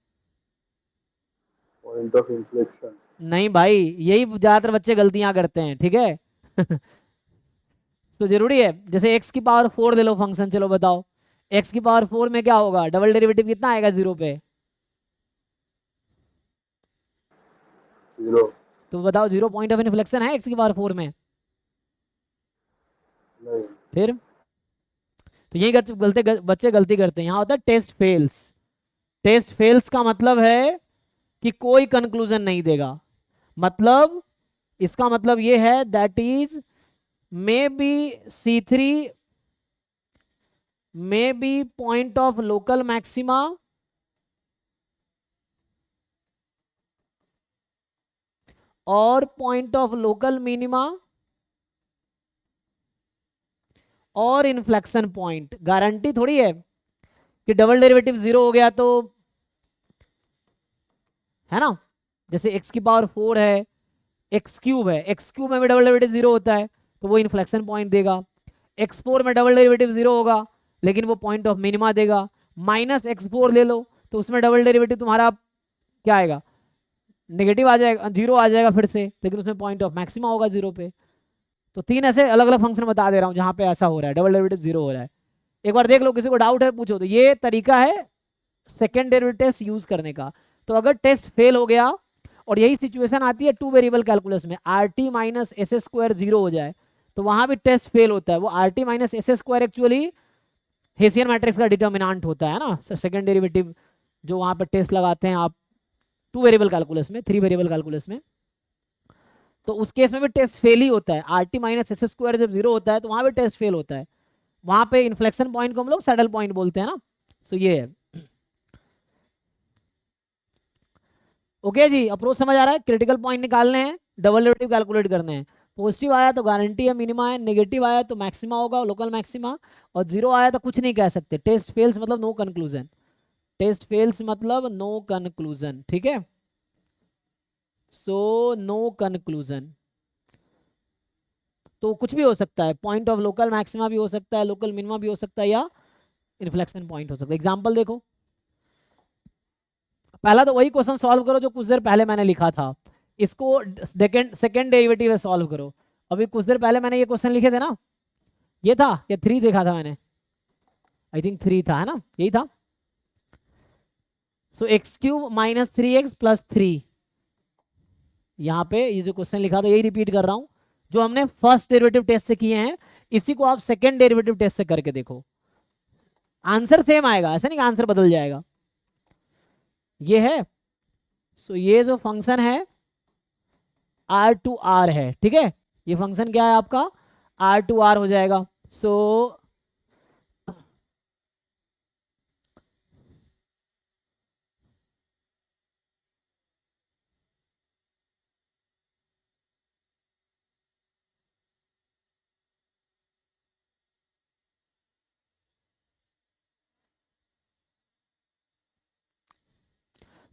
Point of inflection. नहीं भाई, यही ज्यादातर बच्चे गलतियां करते हैं, ठीक है। तो जरूरी है, जैसे x⁴ ले लो फंक्शन, चलो बताओ x⁴ में क्या होगा, डबल डेरिवेटिव कितना आएगा 0 पे? 0। तो बताओ 0 पॉइंट ऑफ इन्फ्लेक्शन है x⁴ में? नहीं। फिर तो यही बच्चे गलती करते हैं। यहाँ होता है टेस्ट फेल्स। टेस्ट फेल्स का मतलब है कि कोई कंक्लूजन नहीं देगा, मतलब इसका मतलब ये है that is may be C3 may be point of local maxima और point of local minima और इन्फ्लेक्शन पॉइंट। गारंटी थोड़ी है कि डबल डेरिवेटिव 0 हो गया तो, है ना, जैसे x⁴ है, x³ है, x³ में भी डबल डेरिवेटिव 0 होता है तो वो इन्फ्लेक्शन पॉइंट देगा। x4 में डबल डेरिवेटिव 0 होगा लेकिन वो पॉइंट ऑफ मिनिमा देगा। -x4 ले लो तो उसमें डबल डेरिवेटिव तुम्हारा क्या आएगा, नेगेटिव आ जाएगा, 0 आ जाएगा फिर से, लेकिन उसमें पॉइंट ऑफ मैक्सिमा होगा 0 पे। तो 3 ऐसे अलग अलग फंक्शन बता दे रहा हूँ जहाँ पे ऐसा हो रहा है, डबल डेरिवेटिव 0 हो रहा है। एक बार देख लो, किसी को डाउट है पूछो। तो ये तरीका है सेकेंड डेरिवेटिव टेस्ट यूज करने का। तो अगर टेस्ट फेल हो गया, और यही सिचुएशन आती है 2 वेरिएबल कैलकुलस में, RT - SS² 0 हो जाए तो वहां भी टेस्ट फेल होता है। वो RT - SS² actually hessian matrix का डिटर्मिनेंट होता है ना, सेकेंड डेरिवेटिव जो वहां पर टेस्ट लगाते हैं आप 2 वेरिएबल कैलकुलस में, 3 वेरिएबल कैलकुलस में, तो उस केस में भी टेस्ट फेल ही होता है। RT - SS² जब 0 होता है तो वहां भी टेस्ट फेल होता है। वहां पे इन्फ्लेक्शन पॉइंट को हम लोग सैडल पॉइंट बोलते हैं ना। सो ये है। ओके जी, अप्रोच समझ आ रहा है? क्रिटिकल पॉइंट निकालने हैं, डबल डेरिवेटिव कैलकुलेट करने हैं। पॉजिटिव आया तो गारंटी है मिनिमा है, नेगेटिव आया तो मैक्सिमा होगा, लोकल मैक्सिमा, और 0 आया तो कुछ नहीं कह सकते। टेस्ट फेल्स मतलब नो कंक्लूजन, टेस्ट फेल्स मतलब नो कंक्लूजन, ठीक है। सो नो कंक्लूजन, तो कुछ भी हो सकता है, पॉइंट ऑफ लोकल मैक्सिमा भी हो सकता है, लोकल मिनिमा भी हो सकता है, या इन्फ्लेक्शन पॉइंट हो सकता है। एग्जाम्पल देखो, पहला तो वही क्वेश्चन सॉल्व करो जो कुछ देर पहले मैंने लिखा था, इसको सेकेंड डेरिवेटिव में सॉल्व करो। अभी कुछ देर पहले मैंने ये क्वेश्चन लिखे थे ना, ये था या 3 देखा था मैंने, आई थिंक 3 था, है ना, यही था। सो x³ - 3x + 3, यहाँ पे ये जो क्वेश्चन लिखा था यही रिपीट कर रहा हूँ जो हमने फर्स्ट डेरिवेटिव टेस्ट से किए हैं, इसी को आप सेकेंड डेरिवेटिव टेस्ट से करके देखो, आंसर सेम आएगा, ऐसा नहीं कि आंसर बदल जाएगा। ये है, सो ये जो फंक्शन है R⁴ है, ठीक है। ये फंक्शन क्या है आपका, R⁴ हो जाएगा। सो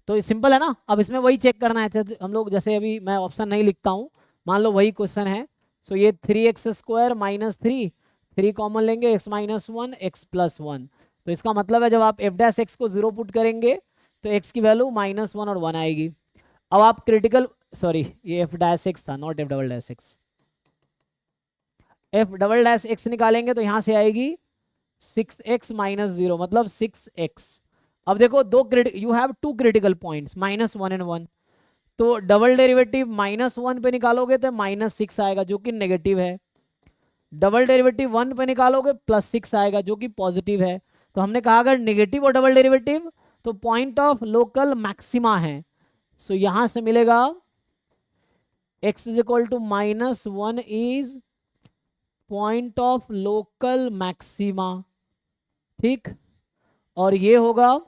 तो सिंपल है ना। अब इसमें वही चेक करना है, हम लोग जैसे अभी मैं ऑप्शन नहीं लिखता हूँ, मान लो वही क्वेश्चन है। सो ये 3x² - 3 कॉमन लेंगे, x - 1 x + 1, तो इसका मतलब है जब आप एफ डैश एक्स को 0 पुट करेंगे तो एक्स की वैल्यू -1 और 1 आएगी। अब आप क्रिटिकल, सॉरी ये एफ डैश एक्स था, not F double dash x, F double dash x निकालेंगे तो यहाँ से आएगी 6x - 0 मतलब 6x। अब देखो दो you have two critical points -1 and 1, तो डबल डेरिवेटिव -1 पे निकालोगे तो -6 आएगा जो कि नेगेटिव है, डबल डेरिवेटिव 1 पे निकालोगे +6 आएगा जो कि पॉजिटिव है। तो हमने कहा अगर नेगेटिव और डबल डेरिवेटिव तो पॉइंट ऑफ लोकल मैक्सिमा है। सो यहां से मिलेगा x = -1 is point of local maxima, ठीक। और ये होगा,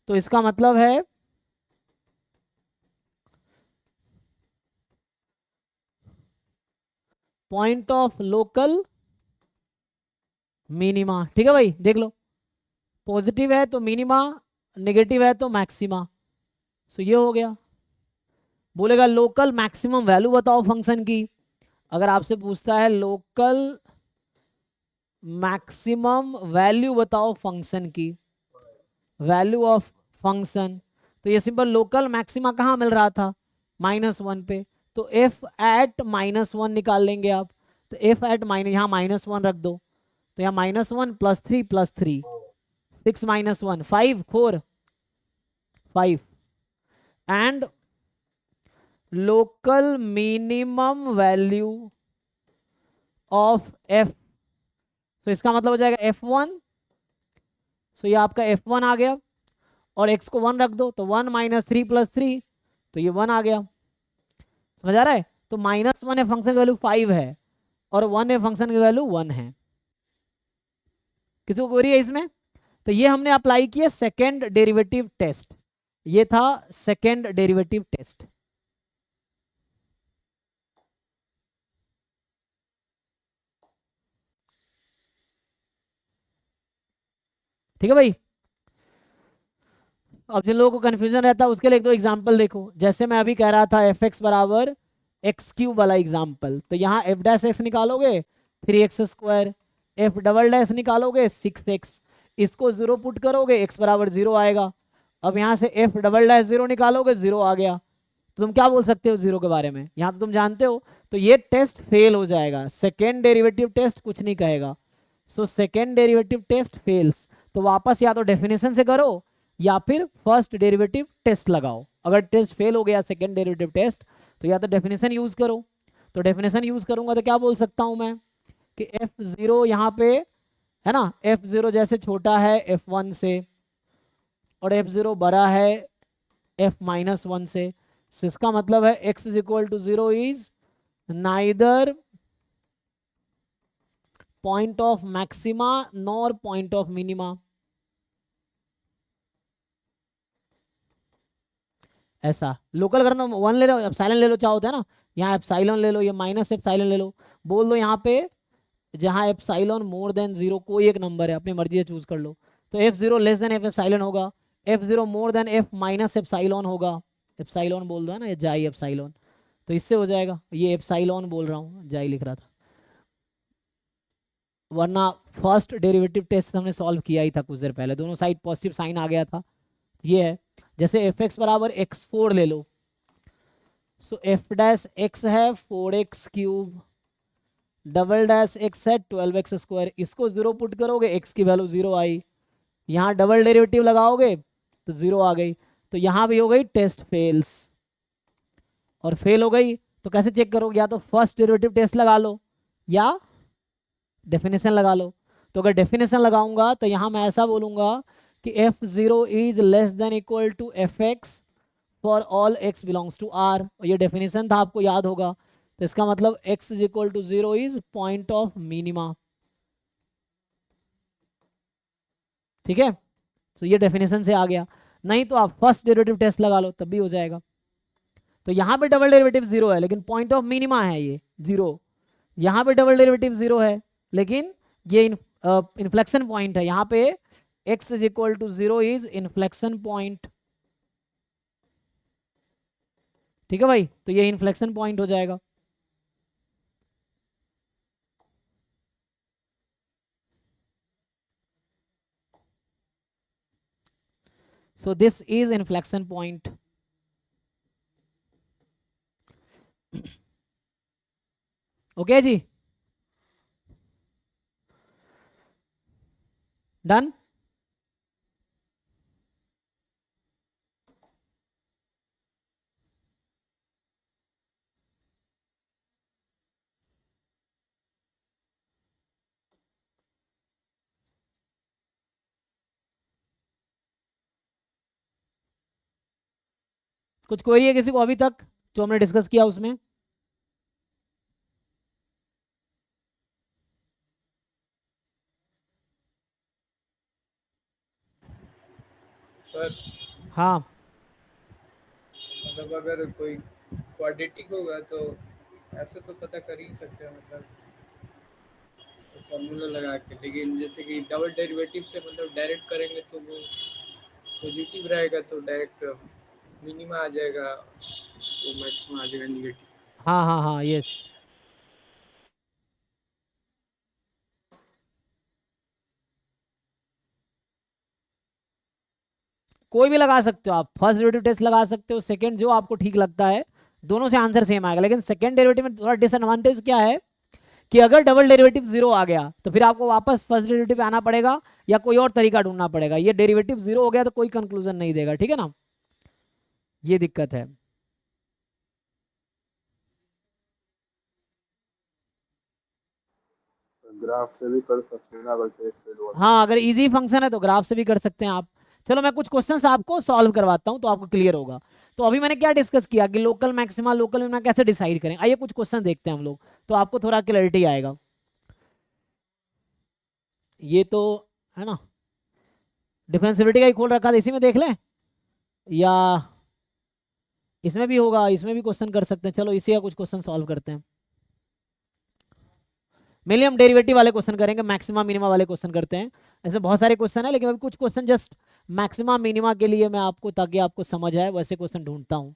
तो इसका मतलब है पॉइंट ऑफ लोकल मिनिमा, ठीक है भाई। देख लो पॉजिटिव है तो मिनिमा, नेगेटिव है तो मैक्सिमा। सो ये हो गया। बोलेगा लोकल मैक्सिमम वैल्यू बताओ फंक्शन की। अगर आपसे पूछता है लोकल मैक्सिमम वैल्यू बताओ फंक्शन की, वैल्यू ऑफ फंक्शन, तो ये सिंपल लोकल मैक्सिमा कहाँ मिल रहा था, -1 पे, तो एफ एट -1 निकाल लेंगे आप। तो एफ एट यहाँ -1 रख दो, तो यहाँ -1 +3 +3 6 - 1 5 4 5 and local minimum value of F. So इसका मतलब हो जाएगा f1। सो ये आपका f1 आ गया और x को 1 रख दो तो 1 - 3 +3 तो ये 1 आ गया। समझ आ रहा है? तो -1 है फंक्शन की वैल्यू 5 है और 1 है फंक्शन की वैल्यू 1 है। किसी को क्वेरी है इसमें? तो ये हमने अप्लाई किया सेकेंड डेरिवेटिव टेस्ट, ये था सेकेंड डेरिवेटिव टेस्ट। ठीक है भाई। अब जिन लोगों को कंफ्यूजन रहता है उसके लिए एक दो एग्जांपल देखो। जैसे मैं अभी कह रहा था f(x) = x³ वाला एग्जांपल, तो यहाँ f डैश x निकालोगे 3x², f डबल डैश निकालोगे 6x, इसको 0 पुट करोगे x = 0 आएगा। अब यहाँ से f डबल डैश 0 निकालोगे 0 आ गया। तो तुम क्या बोल सकते हो 0 के बारे में, यहाँ तो तुम जानते हो। तो ये टेस्ट फेल हो जाएगा, सेकेंड डेरिवेटिव टेस्ट कुछ नहीं कहेगा। So second derivative test fails. तो वापस या तो डेफिनेशन से करो या फिर फर्स्ट डेरिवेटिव टेस्ट लगाओ। अगर टेस्ट फेल हो गया सेकेंड डेरिवेटिव टेस्ट तो या तो डेफिनेशन यूज करो। तो डेफिनेशन यूज करूंगा तो क्या बोल सकता हूं मैं कि f0 यहाँ पे है ना, f0 जैसे छोटा है f1 से और f0 बड़ा है f-1 से। इसका मतलब है x = 0 is neither point of maxima nor point of minima. ऐसा लोकल करना 1 ले लो, एप्सिलॉन ले लो, चाहो होता है ना, यहाँ एप्सिलॉन ले लो, ये -एप्सिलॉन ले लो, बोल दो यहाँ पे जहाँ एप्सिलॉन <0 कोई एक नंबर है अपनी मर्जी से चूज कर लो। तो f0 < f एप्सिलॉन होगा, f0 f - एप्सिलॉन होगा, एप्सिलॉन बोल दो है ना, ये जाई एप्सिलॉन, तो इससे हो जाएगा। ये एप्सिलॉन बोल रहा हूँ, जाई लिख रहा था, वरना फर्स्ट डेरिवेटिव टेस्ट हमने सॉल्व किया ही था कुछ देर पहले, दोनों साइड पॉजिटिव साइन आ गया था। ये है जैसे f(x) = x4 ले लो, सो f डैश x है 4x³ डबल डैश x है 12x², इसको 0 पुट करोगे x की वैल्यू 0 आई, यहाँ डबल डेरिवेटिव लगाओगे तो 0 आ गई। तो यहाँ भी हो गई टेस्ट फेल्स, और फेल हो गई तो कैसे चेक करोगे, या तो फर्स्ट डेरिवेटिव टेस्ट लगा लो या डेफिनेशन लगा लो। तो अगर डेफिनेशन लगाऊंगा तो यहाँ मैं ऐसा बोलूंगा कि f0 is <= fx for all x belongs to r, और ये डेफिनेशन था आपको याद होगा। तो इसका मतलब x = 0 is point of minima. ठीक है, तो ये डेफिनेशन से आ गया। नहीं तो आप फर्स्ट डेरिवेटिव टेस्ट लगा लो तब भी हो जाएगा। तो यहाँ पे डबल डेरिवेटिव 0 है लेकिन पॉइंट ऑफ मिनिमा है ये 0, यहाँ पे डबल डेरिवेटिव 0 है लेकिन ये इन्फ्लेक्शन पॉइंट है, यहाँ पे x = 0 इज इन्फ्लेक्शन पॉइंट। ठीक है भाई, तो ये इन्फ्लेक्शन पॉइंट हो जाएगा। So this is inflection point. Okay जी, डन. कुछ क्वेरी है किसी को अभी तक जो हमने डिस्कस किया उसमें? सर हाँ, मतलब अगर कोई क्वाड्रेटिक होगा तो ऐसे तो पता कर ही सकते हैं, मतलब फॉर्मूला लगा के, लेकिन जैसे कि डबल डेरिवेटिव से मतलब डायरेक्ट करेंगे तो वो पॉजिटिव रहेगा, तो डायरेक्ट मिनिमा आ जाएगा, वो मैक्सिमा आ जाएगा निगेटिव. हाँ हाँ हाँ, यस. कोई भी लगा सकते हो आप, फर्स्ट डेरिवेटिव टेस्ट लगा सकते हो, सेकंड, जो आपको ठीक लगता है. दोनों से आंसर सेम आएगा, लेकिन सेकंड डेरिवेटिव में थोड़ा डिसएडवांटेज क्या है कि अगर डबल डेरिवेटिव जीरो आ गया तो फिर आपको वापस फर्स्ट डेरिवेटिव पे आना पड़ेगा या कोई और तरीका ढूंढना पड़ेगा. ये डेरिवेटिव जीरो हो गया तो कोई कंक्लूजन नहीं देगा, ठीक है ना, ये दिक्कत है. ग्राफ से भी कर सकते हैं ना अगर टेस्ट वाला. हाँ, अगर इजी फंक्शन है तो ग्राफ से भी कर सकते हैं आप. चलो मैं कुछ क्वेश्चंस आपको सॉल्व करवाता हूँ तो आपको क्लियर होगा. तो अभी मैंने क्या डिस्कस किया कि लोकल मैक्सिमा लोकल मिनिमा कैसे डिसाइड करें. आइए कुछ क्वेश्चन देखते हैं हम लोग, तो आपको थोड़ा क्लैरिटी आएगा. ये तो है ना, डिफरेंशियबिलिटी का ही खोल रखा था, इसी में देख लें या इसमें भी होगा, इसमें भी क्वेश्चन कर सकते हैं. चलो इसी का कुछ क्वेश्चन सॉल्व करते हैं. मेनली हम डेरिवेटिव वाले क्वेश्चन करेंगे, मैक्सिमा मिनिमा वाले क्वेश्चन करते हैं. ऐसे बहुत सारे क्वेश्चन है, लेकिन अभी कुछ क्वेश्चन जस्ट मैक्सिमा मिनिमा के लिए मैं आपको, ताकि आपको समझ आए, वैसे क्वेश्चन ढूंढता हूँ.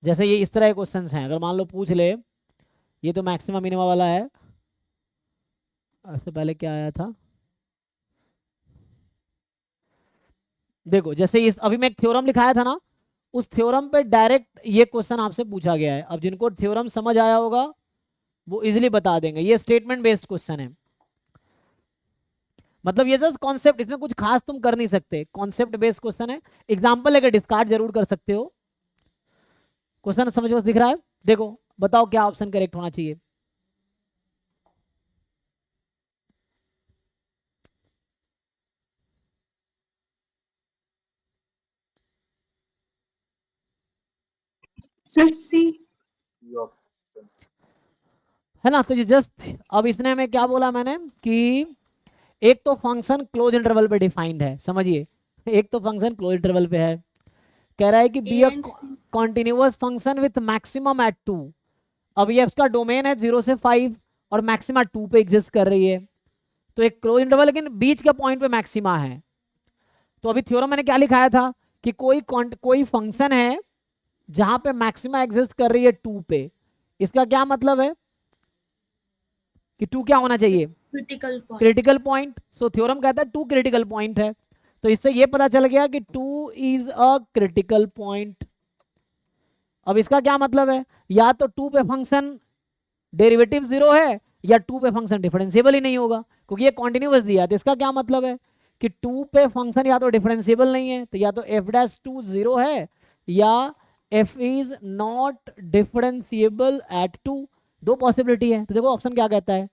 जैसे ये इस तरह के क्वेश्चन हैं, अगर मान लो पूछ ले, ये तो मैक्सिमा मिनिमा वाला है. इससे पहले क्या आया था, देखो जैसे इस अभी मैं एक थ्योरम लिखाया था ना, उस थ्योरम पे डायरेक्ट ये क्वेश्चन आपसे पूछा गया है. अब जिनको थ्योरम समझ आया होगा वो इजीली बता देंगे. ये स्टेटमेंट बेस्ड क्वेश्चन है, मतलब ये जस्ट कॉन्सेप्ट, इसमें कुछ खास तुम कर नहीं सकते, कॉन्सेप्ट बेस्ड क्वेश्चन है. एग्जांपल लेकर डिस्कार्ड जरूर कर सकते हो. क्वेश्चन समझ में दिख रहा है? देखो बताओ क्या ऑप्शन करेक्ट होना चाहिए. सर सी. ये ऑप्शन है ना. तो ये जस्ट, अब इसने हमें क्या बोला मैंने कि एक तो फंक्शन क्लोज इंटरवल पे डिफाइंड है, समझिए, एक तो फंक्शन क्लोज इंटरवल पे है. कह रहा है कि be a A and C. Continuous function with maximum at 2. अब ये इसका डोमेन है 0 से 5 और मैक्सिमा 2 पे एग्जिस्ट कर रही है. तो एक क्लोज इंटरवल, लेकिन बीच के पॉइंट पे मैक्सिमा है. तो अभी थ्योरम मैंने क्या लिखाया था कि कोई फंक्शन है जहां पे मैक्सिमा एग्जिस्ट कर रही है 2 पे. इसका क्या मतलब है कि 2 क्या होना चाहिए, Critical point. Critical point. So theorem कहता है 2 क्रिटिकल पॉइंट है. तो इससे ये पता चल गया कि 2 इज अ क्रिटिकल पॉइंट. अब इसका क्या मतलब है, या तो 2 पे फंक्शन डेरिवेटिव 0 है या 2 पे फंक्शन डिफरेंशिएबल ही नहीं होगा, क्योंकि ये कॉन्टिन्यूअस दिया. तो इसका क्या मतलब है कि 2 पे फंक्शन या तो डिफरेंशिएबल नहीं है, तो या तो f' 0 है या f is not differentiable eight 2. दो पॉसिबिलिटी है. तो देखो ऑप्शन क्या कहता है,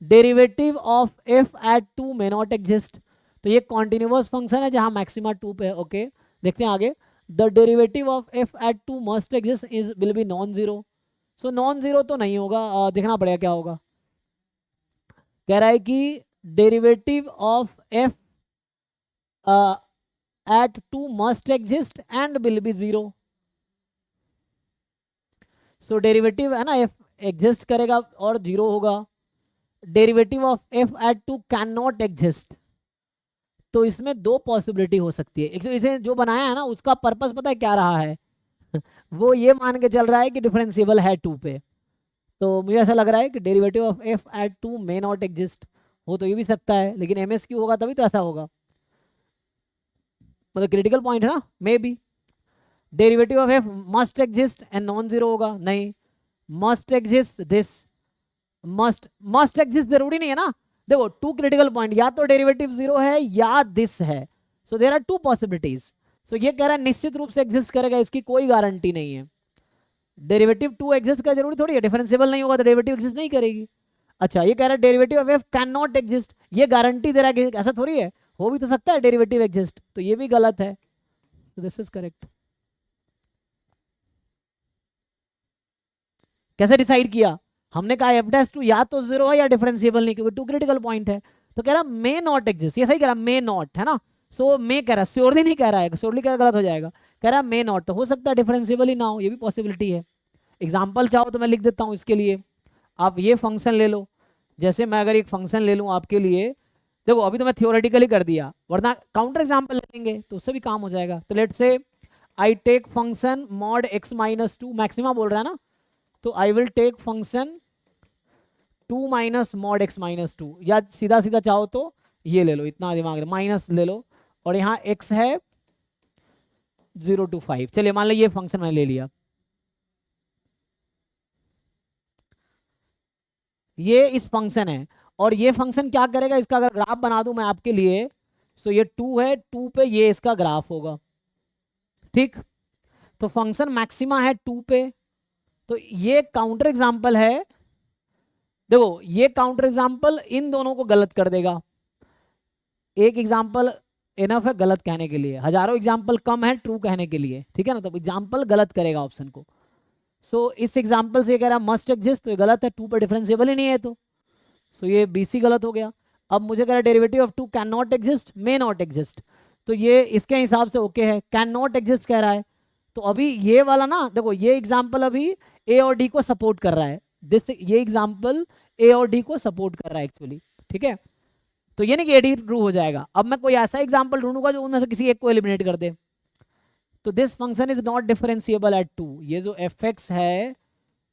derivative of f at 2 may not exist. तो ये कॉन्टिन्यूअस फंक्शन है जहां मैक्सिमा 2 पे है. ओके देखते हैं आगे. The derivative of f at 2 must exist is will be non zero. So non zero तो नहीं होगा, देखना पड़ेगा क्या होगा. कह रहा है कि derivative of f at 2 must exist and will be zero. So derivative है ना, f एग्जिस्ट करेगा और जीरो होगा. Derivative of F at two can not exist, तो इसमें दो पॉसिबिलिटी हो सकती है। एक तो इसे जो बनाया है ना उसका पर्पस पता है क्या रहा है वो ये मान के चल रहा है कि डिफरेंशिएबल है 2 पे, तो मुझे ऐसा लग रहा है कि derivative of F at 2 may not exist. हो तो ये भी सकता है, लेकिन MSQ होगा तभी तो ऐसा होगा, मतलब क्रिटिकल पॉइंट है ना, may be. Derivative of F must exist and non zero होगा, नहीं। Must exist this, must exist जरूरी नहीं है ना। देखो 2 क्रिटिकल पॉइंट, या तो डेरिवेटिव 0 है या दिस है, सो देयर आर 2 पॉसिबिलिटीज। सो ये कह रहा है निश्चित रूप से एग्जिस्ट करेगा, इसकी कोई गारंटी नहीं है। डेरिवेटिव 2 एग्जिस्ट का जरूरी थोड़ी है, डिफरेंशिएबल नहीं होगा तो डेरिवेटिव एग्जिस्ट नहीं करेगी। अच्छा ये कह रहा है derivative of F can not exist, ये गारंटी दे रहा है कि ऐसा थोड़ी है, हो भी तो सकता है डेरिवेटिव एग्जिस्ट, तो ये भी गलत है। so this is correct. कैसे डिसाइड किया, हमने कहा एफ डैश टू या तो 0 है या डिफरेंशिएबल नहीं, क्योंकि 2 क्रिटिकल पॉइंट है। तो कह रहा मे नॉट एग्जिस्ट, ये सही कह रहा मे नॉट है ना, सो मे कह रहा श्योरली नहीं कह रहा है, श्योरली क्या गलत हो जाएगा, कह रहा मे नॉट, तो हो सकता है डिफरेंशिएबल ही ना हो, ये भी पॉसिबिलिटी है। एग्जाम्पल चाहो तो मैं लिख देता हूँ इसके लिए, आप ये फंक्शन ले लो। जैसे मैं अगर एक फंक्शन ले लूँ आपके लिए, देखो अभी तो मैं थियोरेटिकली कर दिया, वरना काउंटर एग्जाम्पल ले लेंगे तो उससे भी काम हो जाएगा। तो let's say I take function mod x minus 2, maxima बोल रहा है ना, तो I will take function 2 minus mod x minus 2, या सीधा सीधा चाहो तो ये ले लो, इतना दिमाग माइनस ले लो, और यहाँ x है 0 to 5। चलिए मान लो ये फंक्शन मैंने ले लिया, ये इस फंक्शन है, और ये फंक्शन क्या करेगा, इसका अगर ग्राफ बना दूं मैं आपके लिए, सो ये 2 है, 2 पे ये इसका ग्राफ होगा, ठीक। तो फंक्शन मैक्सिमा है 2 पे, तो ये काउंटर एग्जांपल है। देखो ये काउंटर एग्जांपल इन दोनों को गलत कर देगा, एक एग्जांपल इनफ है गलत कहने के लिए, हजारों एग्जांपल कम है ट्रू कहने के लिए, ठीक है ना, तो एग्जांपल गलत करेगा ऑप्शन को। सो इस एग्जांपल से ये कह रहा है मस्ट एग्जिस्ट, तो ये गलत है, 2 पर डिफरेंशिएबल ही नहीं है, तो सो ये BC गलत हो गया। अब मुझे कह रहा है derivative of 2 can not exist, may not exist, तो ये इसके हिसाब से ओके है, कैन नॉट एग्जिस्ट कह रहा है, तो अभी ये वाला ना, देखो ये एग्जांपल अभी A और D को सपोर्ट कर रहा है, ये एग्जांपल A और D को सपोर्ट कर रहा है एक्चुअली, ठीक है। तो ये नहीं कि AD ट्रू हो जाएगा, अब मैं कोई ऐसा एग्जांपल ढूंढूंगा जो उनमें से किसी एक को एलिमिनेट कर दे। तो this function is not differentiable eight 2, ये जो fx है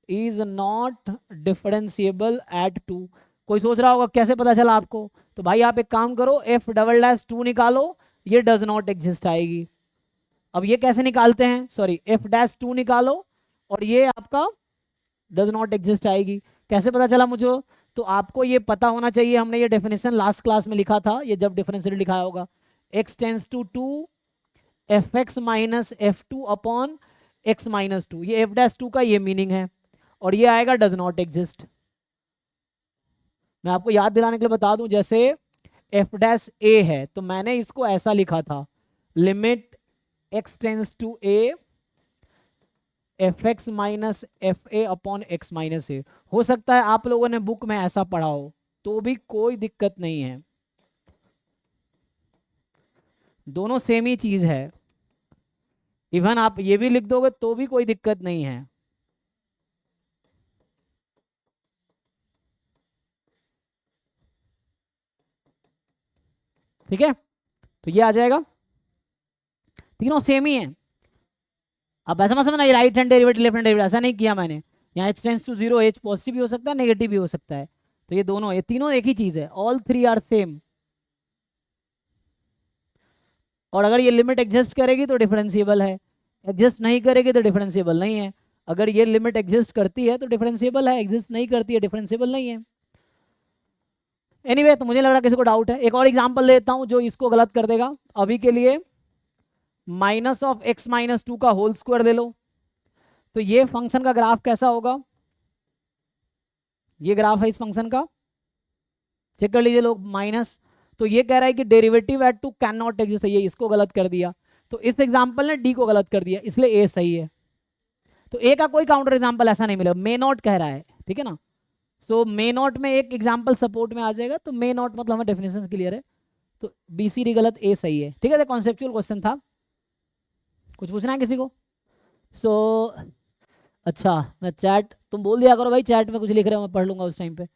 इज नॉट डिफरेंशिएबल एट 2। कोई सोच रहा होगा कैसे पता चला आपको, तो भाई आप एक काम करो, f डबल डैश 2 निकालो, ये डज नॉट एग्जिस्ट आएगी। अब ये कैसे निकालते हैं, सॉरी f डैश 2 निकालो और ये आपका डज नॉट एग्जिस्ट आएगी। कैसे पता चला मुझे, तो आपको ये पता होना चाहिए, हमने ये डेफिनेशन लास्ट क्लास में लिखा था, ये जब डिफरेंशियल लिखा होगा, x tends to 2 fx minus f2 upon x minus 2, ये f डैश 2 का ये मीनिंग है, और ये आएगा डज नॉट एग्जिस्ट। मैं आपको याद दिलाने के लिए बता दूं, जैसे f डैश a है तो मैंने इसको ऐसा लिखा था, limit x tends to a fx minus fa upon x minus a। हो सकता है आप लोगों ने बुक में ऐसा पढ़ा हो, तो भी कोई दिक्कत नहीं है, दोनों सेम ही चीज है, इवन आप ये भी लिख दोगे तो भी कोई दिक्कत नहीं है, ठीक है। तो ये आ जाएगा, तीनों सेम ही है। अब ऐसा मत समझना ये right hand derivative left hand derivative, ऐसा नहीं किया मैंने, यहाँ h tends to 0 h positive भी हो सकता है नेगेटिव भी हो सकता है, तो ये दोनों, ये तीनों एक ही चीज है, ऑल थ्री आर सेम। और अगर ये लिमिट एग्जिस्ट करेगी तो डिफरेंशिएबल है, एग्जिस्ट नहीं करेगी तो डिफरेंशिएबल नहीं है। अगर ये लिमिट एग्जिस्ट करती है तो डिफरेंशिएबल है, एग्जिस्ट नहीं करती है डिफरेंशिएबल नहीं है। एनीवे तो मुझे लग रहा है किसी को डाउट है, एक और एग्जांपल देता हूं जो इसको गलत कर देगा। अभी के लिए माइनस ऑफ x माइनस 2 का होल स्क्वायर ले लो, तो ये फंक्शन का ग्राफ कैसा होगा, ये ग्राफ है इस फंक्शन का, चेक कर लीजिए लोग, माइनस, तो ये कह रहा है कि derivative eight 2 can not exist, ये इसको गलत कर दिया, तो इस एग्जांपल ने डी को गलत कर दिया, इसलिए ए सही है। तो ए का कोई काउंटर एग्जांपल ऐसा नहीं मिलेगा, मे नॉट कह रहा है, ठीक है ना। सो मे नॉट में एक एग्जांपल सपोर्ट में आ जाएगा, तो मे नॉट मतलब हमें डेफिनेशन क्लियर है, तो BC गलत, ए सही है, ठीक है। कॉन्सेप्चुअल क्वेश्चन था, कुछ पूछना है किसी को। सो अच्छा मैं चैट, तुम बोल दिया करो भाई चैट में कुछ लिख रहे हो, मैं पढ़ लूंगा उस टाइम पे।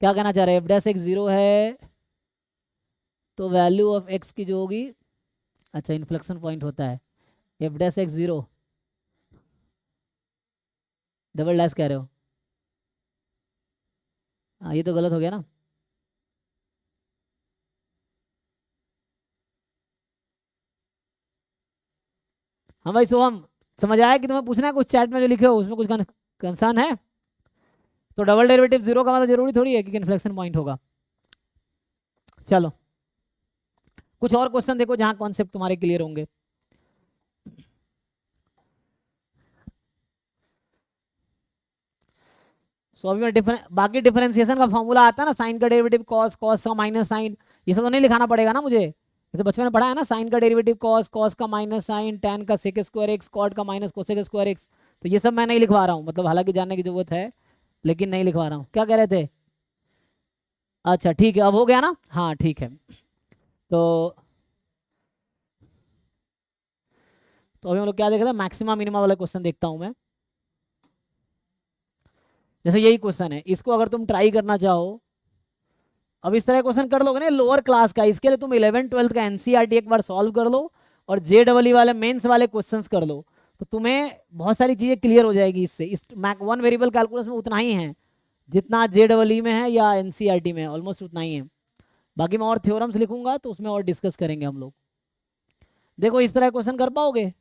क्या कहना चाह रहे हैं, एफ डैश एक्स 0 है तो वैल्यू ऑफ एक्स की जो होगी, अच्छा इन्फ्लेक्शन पॉइंट होता है F dash x 0, double dash कह रहे हो, हाँ ये तो गलत हो गया ना। हाँ भाई सोहम, समझ आया कि तुम्हें पूछना है कुछ चैट में जो लिखे हो उसमें कुछ कंसर्न है? तो डबल डेरिवेटिव 0 का मतलब जरूरी थोड़ी है कि इन्फ्लेक्शन पॉइंट होगा। चलो कुछ और क्वेश्चन देखो जहां कॉन्सेप्ट तुम्हारे क्लियर होंगे। सो अभी मैं बाकी डिफरेंशिएशन का फॉर्मूला आता है ना, साइन का डेरिवेटिव कॉस, कॉस का माइनस साइन, ये सब तो नहीं लिखाना पड़ेगा ना मुझे, ये तो बचपन में पढ़ा है ना, साइन का डेरिवेटिव कॉस, कॉस का माइनस साइन, tan का सेक स्क्वायर एक्स, कॉट का माइनस कोसेक स्क्वायर एक्स, तो ये सब मैं नहीं लिखवा रहा हूँ, मतलब हालांकि जानने की जरूरत है लेकिन नहीं लिखवा रहा हूँ। क्या कह रहे थे? अच्छा ठीक है, अब हो गया ना, हाँ ठीक है। तो अभी हम लोग क्या देख रहे थे, मैक्सिमा मिनिमा वाला क्वेश्चन देखता हूँ मैं। जैसे यही क्वेश्चन है, इसको अगर तुम ट्राई करना चाहो, अब इस तरह क्वेश्चन कर लोगे ना लोअर क्लास का, इसके लिए तुम 11th-12th का एनसीईआरटी एक बार सॉल्व कर लो और जेडब्ल्यू वाले मेंस वाले क्वेश्चंस कर लो, तो तुम्हें बहुत सारी चीजें क्लियर हो जाएगी इससे। इस मैक वन वेरिएबल कैलकुलस में उतना ही है जितना जेडब्ल्यू में है या एनसीईआरटी में, ऑलमोस्ट उतना ही है। बाकी मैं और थ्योरम्स लिखूंगा तो उसमें और डिस्कस करेंगे हम लोग। देखो इस तरह क्वेश्चन कर पाओगे?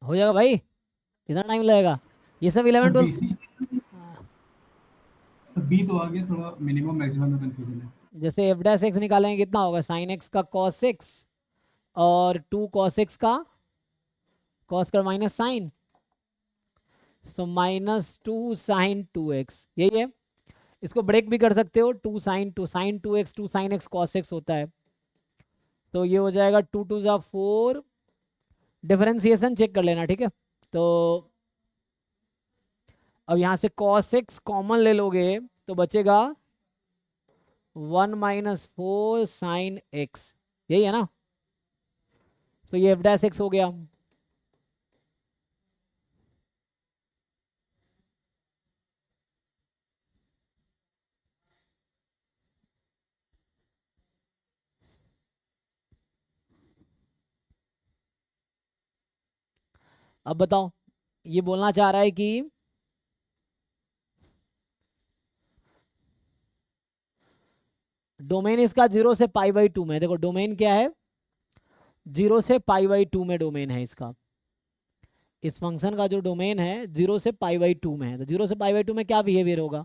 हो जाएगा भाई, कितना टाइम लगेगा? ये सब 11 सब 12 बी सी सब बी तो आ गया, थोड़ा मिनिमम मैक्सिमम में कंफ्यूजन है। जैसे एफ डैश एक्स निकालेंगे कितना होगा, साइन एक्स का कॉस एक्स और 2 कॉस एक्स का कॉस कर माइनस साइन, सो -2 साइन 2x, यही है। इसको ब्रेक भी कर सकते हो, 2 sine 2x 2 sine X cos X होता है, तो ये हो जाएगा 2 2 ज़ा 4। डिफरेंशिएशन चेक कर लेना, ठीक है। तो अब यहाँ से cos x कॉमन ले लोगे तो बचेगा 1 - 4 साइन x, यही है ना। तो ये एफ डैश एक्स हो गया। अब बताओ, ये बोलना चाह रहा है कि डोमेन इसका 0 से π/2 में, देखो डोमेन क्या है, 0 से π/2 में डोमेन है इसका। इस फंक्शन का जो डोमेन है 0 से π/2 में है, तो 0 से π/2 में क्या बिहेवियर होगा।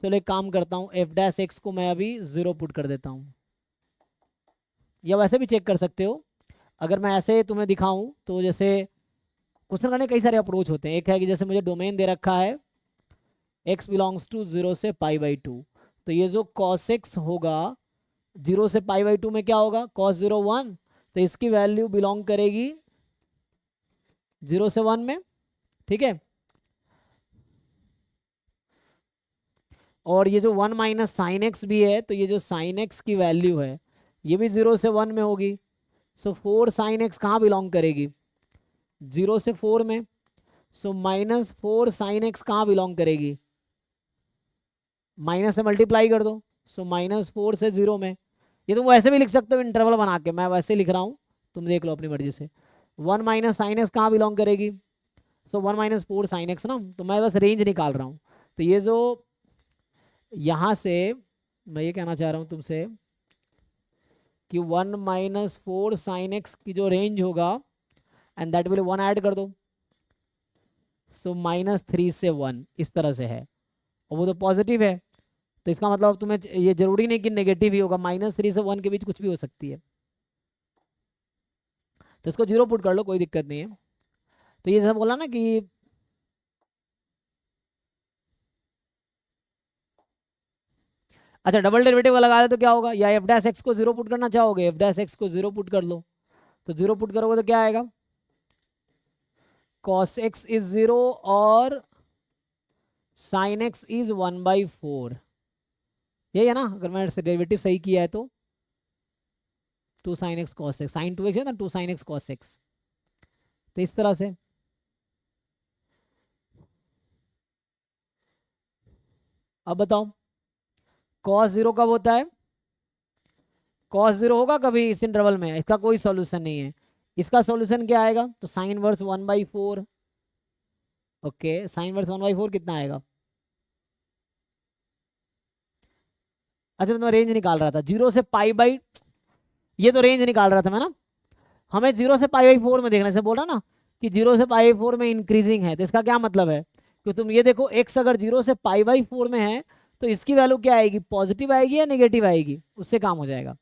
चलो एक काम करता हूँ, एफ डैश एक्स को मैं अभी 0 पुट कर देता हूँ, या वैसे भी चेक कर सकते हो। अगर मैं ऐसे तुम्हें दिखाऊं तो जैसे क्वेश्चन करने कई सारे अप्रोच होते हैं। एक है कि जैसे मुझे डोमेन दे रखा है x बिलोंग्स टू 0 से π/2, तो ये जो cos x होगा 0 से π/2 में क्या होगा, cos 0 1, तो इसकी वैल्यू बिलोंग करेगी 0 से 1 में, ठीक है। और ये जो 1 माइनस साइन एक्स भी है, तो ये जो साइन एक्स की वैल्यू है ये भी 0 से 1 में होगी। सो 4 साइन एक्स कहाँ बिलोंग करेगी, 0 से 4 में। सो -4 साइन एक्स कहाँ बिलोंग करेगी, माइनस से मल्टीप्लाई कर दो, सो -4 से 0 में। ये तुम वैसे भी लिख सकते हो इंटरवल बना के, मैं वैसे लिख रहा हूँ, तुम देख लो अपनी मर्जी से। 1 माइनस साइन एक्स कहाँ बिलोंग करेगी, सो 1 - 4 साइन एक्स ना, तो मैं बस रेंज निकाल रहा हूँ। तो ये जो यहाँ से मैं ये कहना चाह रहा हूँ तुमसे कि 1 - 4 साइन एक्स की जो रेंज होगा, एंड दैट विल 1 ऐड कर दो, सो -3 से 1 इस तरह से है, और वो तो पॉजिटिव है, तो इसका मतलब तुम्हें ये जरूरी नहीं कि नेगेटिव ही होगा, -3 से 1 के बीच कुछ भी हो सकती है। तो इसको 0 पुट कर लो, कोई दिक्कत नहीं है। तो ये सब बोला ना कि अच्छा डबल डेरिवेटिव लगा दे तो क्या होगा, या एफ डैश एक्स को 0 पुट करना चाहोगे, एफ डैश एक्स को 0 पुट कर लो, तो 0 पुट करोगे तो क्या आएगा, cos x इज 0 और sin x इज 1/4, यही है ना। अगर मैंने डेरिवेटिव सही किया है तो 2 sin x cos x, sin 2x है ना, 2 sin x cos x, तो इस तरह से। अब बताओ cos 0 कब होता है, cos 0 होगा कभी इस इंटरवल में, इसका कोई सॉल्यूशन नहीं है। इसका सॉल्यूशन क्या आएगा, तो sine inverse 1/4, okay, sine inverse 1/4 कितना आएगा। अच्छा मैं रेंज निकाल रहा था 0 से π/, ये तो रेंज निकाल रहा था मैं ना, हमें 0 से π/4 में देखने से बोला ना कि 0 से π/4 में इंक्रीजिंग है, तो इसका क्या मतलब है कि तुम ये देखो x अगर 0 से π/4 में है तो इसकी वैल्यू क्या आएगी, पॉजिटिव आएगी या नेगेटिव आएगी, उससे काम हो जाएगा।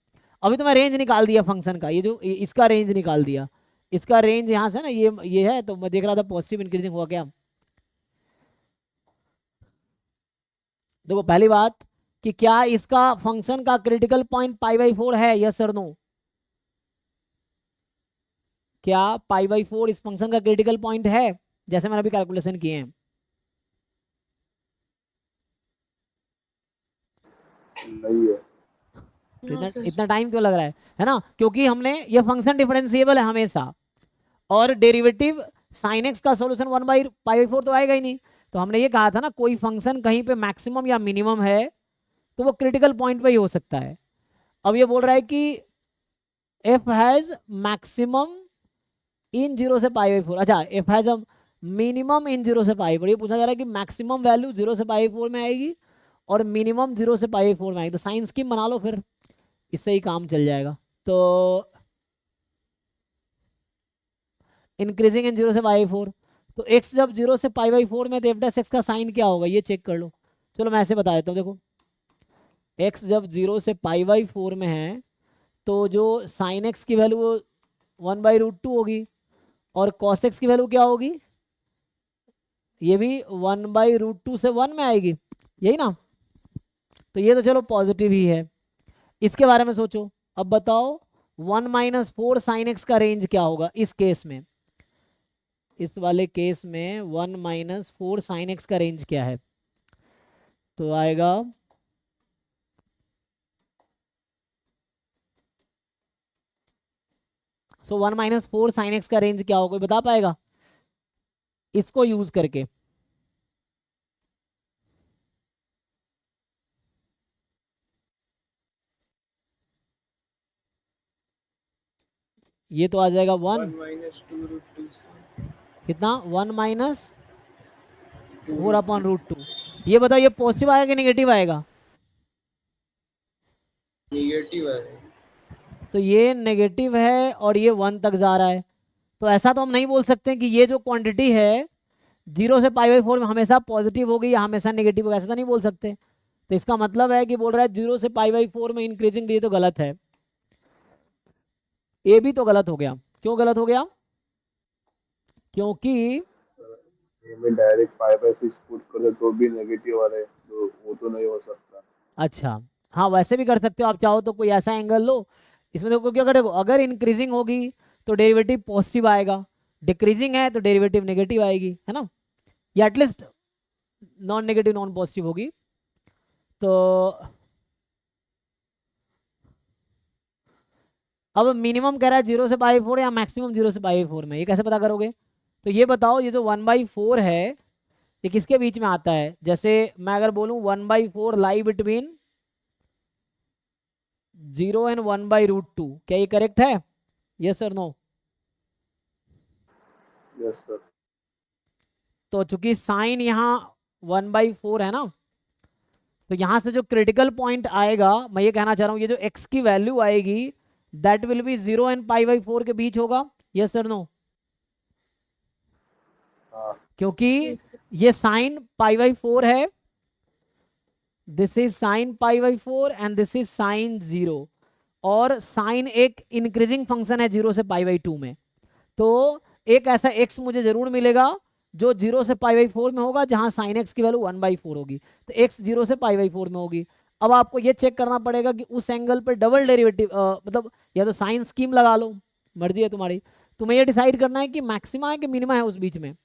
अभी तो मैं रेंज निकाल दिया फंक्शन का, ये जो इसका रेंज निकाल दिया, इसका रेंज यहाँ से ना ये है, तो मैं देख रहा था पॉजिटिव इंक्रीजिंग हुआ क्या। देखो पहली बात कि क्या इसका फंक्शन का क्रिटिकल पॉइंट π/4 है, यस और नो, क्या π/4 इस फंक्शन का क्रिटिकल पॉइंट है, जैसे मैंने अभी कैलकुलेशन किए हैं। नहीं है। तो नो सर। इतना टाइम क्यों लग रहा है ना, क्योंकि हमने ये फंक्शन डिफरेंशिएबल है हमेशा, और डेरिवेटिव साइन एक्स का सॉल्यूशन 1/π/4 तो आएगा ही नहीं। तो हमने ये कहा था ना, कोई फंक्शन कहीं पे मैक्सिमम या मिनिमम है तो वो क्रिटिकल पॉइंट पे ही हो सकता है। अब ये बोल रहा है कि एफ हैज मैक्सिमम इन 0 से π/4, अच्छा F has a minimum in 0 से π/4, ये पूछा जा रहा है कि मैक्सिमम वैल्यू 0 से π/4 में आएगी और मिनिमम 0 से π/4 में आएगी, तो साइन स्कीम बना लो फिर, इससे ही काम चल जाएगा। तो इंक्रीजिंग इन 0 से पाई बाई 4। तो x जब 0 से पाई बाई 4 में तो एफ डैश एक्स का साइन क्या होगा ये चेक कर लो। चलो मैं ऐसे बता देता हूँ, देखो x जब 0 से पाई बाई 4 में है तो जो साइन x की वैल्यू वो 1/√2 होगी और cos x की वैल्यू क्या होगी, ये भी 1/√2 से 1 में आएगी, यही ना। तो ये तो चलो पॉजिटिव ही है। इसके बारे में सोचो, अब बताओ 1 - 4 साइन एक्स का रेंज क्या होगा इस केस में, इस वाले केस में 1 - 4 साइन एक्स का रेंज क्या है, तो आएगा सो 1 - 4 साइन एक्स का रेंज क्या होगा, कोई बता पाएगा इसको यूज करके। ये तो आ जाएगा 1 1 - 2√2 कितना 1 - 4/√2। ये बताओ ये पॉजिटिव आएगा कि नेगेटिव आएगा, नेगेटिव है। तो ये नेगेटिव है और ये 1 तक जा रहा है। तो ऐसा तो हम नहीं बोल सकते कि ये जो क्वांटिटी है 0 से पाई बाई 4 में हमेशा पॉजिटिव होगी या हमेशा नेगेटिव होगी, ऐसा तो नहीं बोल सकते। तो इसका मतलब है कि बोल रहा है 0 से पाई बाई 4 में इंक्रीजिंग, ये तो गलत है, ये भी तो गलत हो गया। क्यों गलत हो गया, क्योंकि में डायरेक्ट पाई बाई 6 पुट कर दे तो भी नेगेटिव आ रहा है, तो वो तो नहीं हो सकता। अच्छा हाँ वैसे भी कर सकते हो आप चाहो तो, कोई ऐसा एंगल लो इसमें। देखो क्या करेगा, अगर इंक्रीजिंग होगी तो डेरिवेटिव पॉजिटिव आएगा, डिक्रीजिंग है तो डेरिवेटिव नेगेटिव आएगी, है ना, या at least non negative non positive होगी। तो अब मिनिमम कह रहा है 0 से पाई 4 या मैक्सिमम 0 से पाई 4 में, ये कैसे पता करोगे। तो ये बताओ ये जो 1/4 है ये किसके बीच में आता है, जैसे मैं अगर बोलूं 1/4 लाई बिटवीन 0 एंड 1/√2, क्या ये करेक्ट है, यस और नो। Yes sir. तो चूंकि साइन यहाँ 1/4 है ना, तो यहाँ से जो क्रिटिकल पॉइंट आएगा, मैं ये कहना चाह रहा हूँ ये जो x की वैल्यू आएगी that will be 0 and pi by 4 के बीच होगा, यस और नो। हाँ क्योंकि Yes, sir. ये साइन पाई बाई 4 है, this is sine pi by 4 and this is sine 0, और साइन एक इंक्रीजिंग फंक्शन है 0 से पाई बाई 2 में। तो एक ऐसा x मुझे जरूर मिलेगा जो 0 से पाई बाई 4 में होगा, जहां साइन x की वैल्यू 1/4 होगी, तो x 0 से पाई बाई 4 में होगी। अब आपको ये चेक करना पड़ेगा कि उस एंगल पे डबल डेरिवेटिव मतलब या तो साइन स्कीम लगा लो, मर्जी है तुम्हारी, तुम्हें ये डिसाइड करना है कि मैक्सिमा है कि मिनिमा है उस बीच में।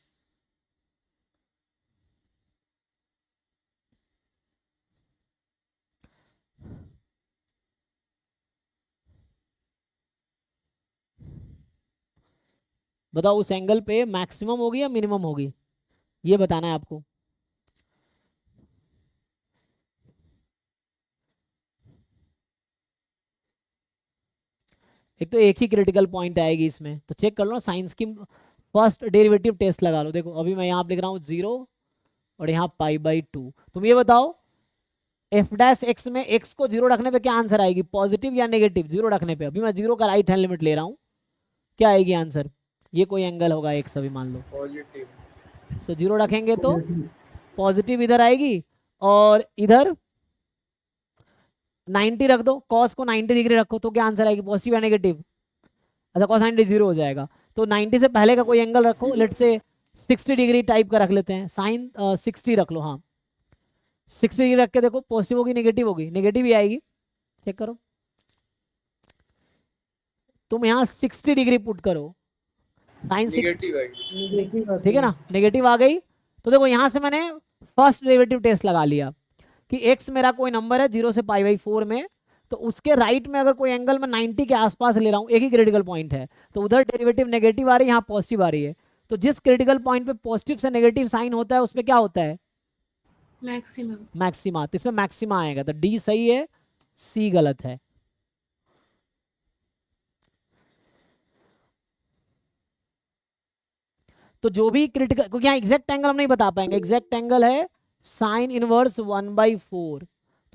बताओ उस एंगल पे मैक्सिमम होगी या मिनिमम होगी, ये बताना है आपको। एक तो एक ही क्रिटिकल पॉइंट आएगी इसमें, तो चेक कर लो साइंस की फर्स्ट डेरिवेटिव टेस्ट लगा लो। देखो अभी मैं यहाँ पे लिख रहा हूँ 0 और यहाँ पाई बाई 2। तुम ये बताओ एफ डैश एक्स में एक्स को 0 रखने पे क्या आंसर आएगी, पॉजिटिव या नेगेटिव 0 रखने पे। अभी मैं 0 का राइट हैंड लिमिट ले रहा हूँ, क्या आएगी आंसर, ये कोई एंगल होगा एक्स अभी मान लो, पॉजिटिव। सो 0 रखेंगे तो पॉजिटिव इधर आएगी और इधर 90 रख दो, कॉस को 90 डिग्री रखो तो क्या आंसर आएगी, पॉजिटिव या नेगेटिव। अच्छा कॉस 90 0 हो जाएगा, तो 90 से पहले का कोई एंगल रखो, लेट से 60 डिग्री टाइप का रख लेते हैं, साइन 60 रख लो, हाँ 60 डिग्री रख के देखो पॉजिटिव होगी नेगेटिव होगी, नेगेटिव ही आएगी, चेक करो। तुम यहाँ 60 डिग्री पुट करो, साइन 60 नेगेटिव आएगी। नेगेटिव आती ठीक है ना, नेगेटिव आ गई। तो देखो यहाँ से मैंने फर्स्ट डेरिवेटिव टेस्ट लगा लिया कि x मेरा कोई नंबर है 0 से पाई बाई 4 में, तो उसके राइट में अगर कोई एंगल मैं 90 के आसपास ले रहा हूँ, एक ही क्रिटिकल पॉइंट है, तो उधर डेरिवेटिव नेगेटिव आ रही है, यहाँ पॉजिटिव आ रही है। तो जिस क्रिटिकल पॉइंट पे पॉजिटिव से नेगेटिव साइन होता है उस पर क्या होता है, मैक्सिमम। मैक्सिमा। तो इसमें मैक्सिमा आएगा, तो डी सही है, सी गलत है। तो जो भी क्रिटिकल, क्योंकि यहाँ एग्जैक्ट एंगल हम नहीं बता पाएंगे, एग्जैक्ट एंगल है साइन इनवर्स 1/4,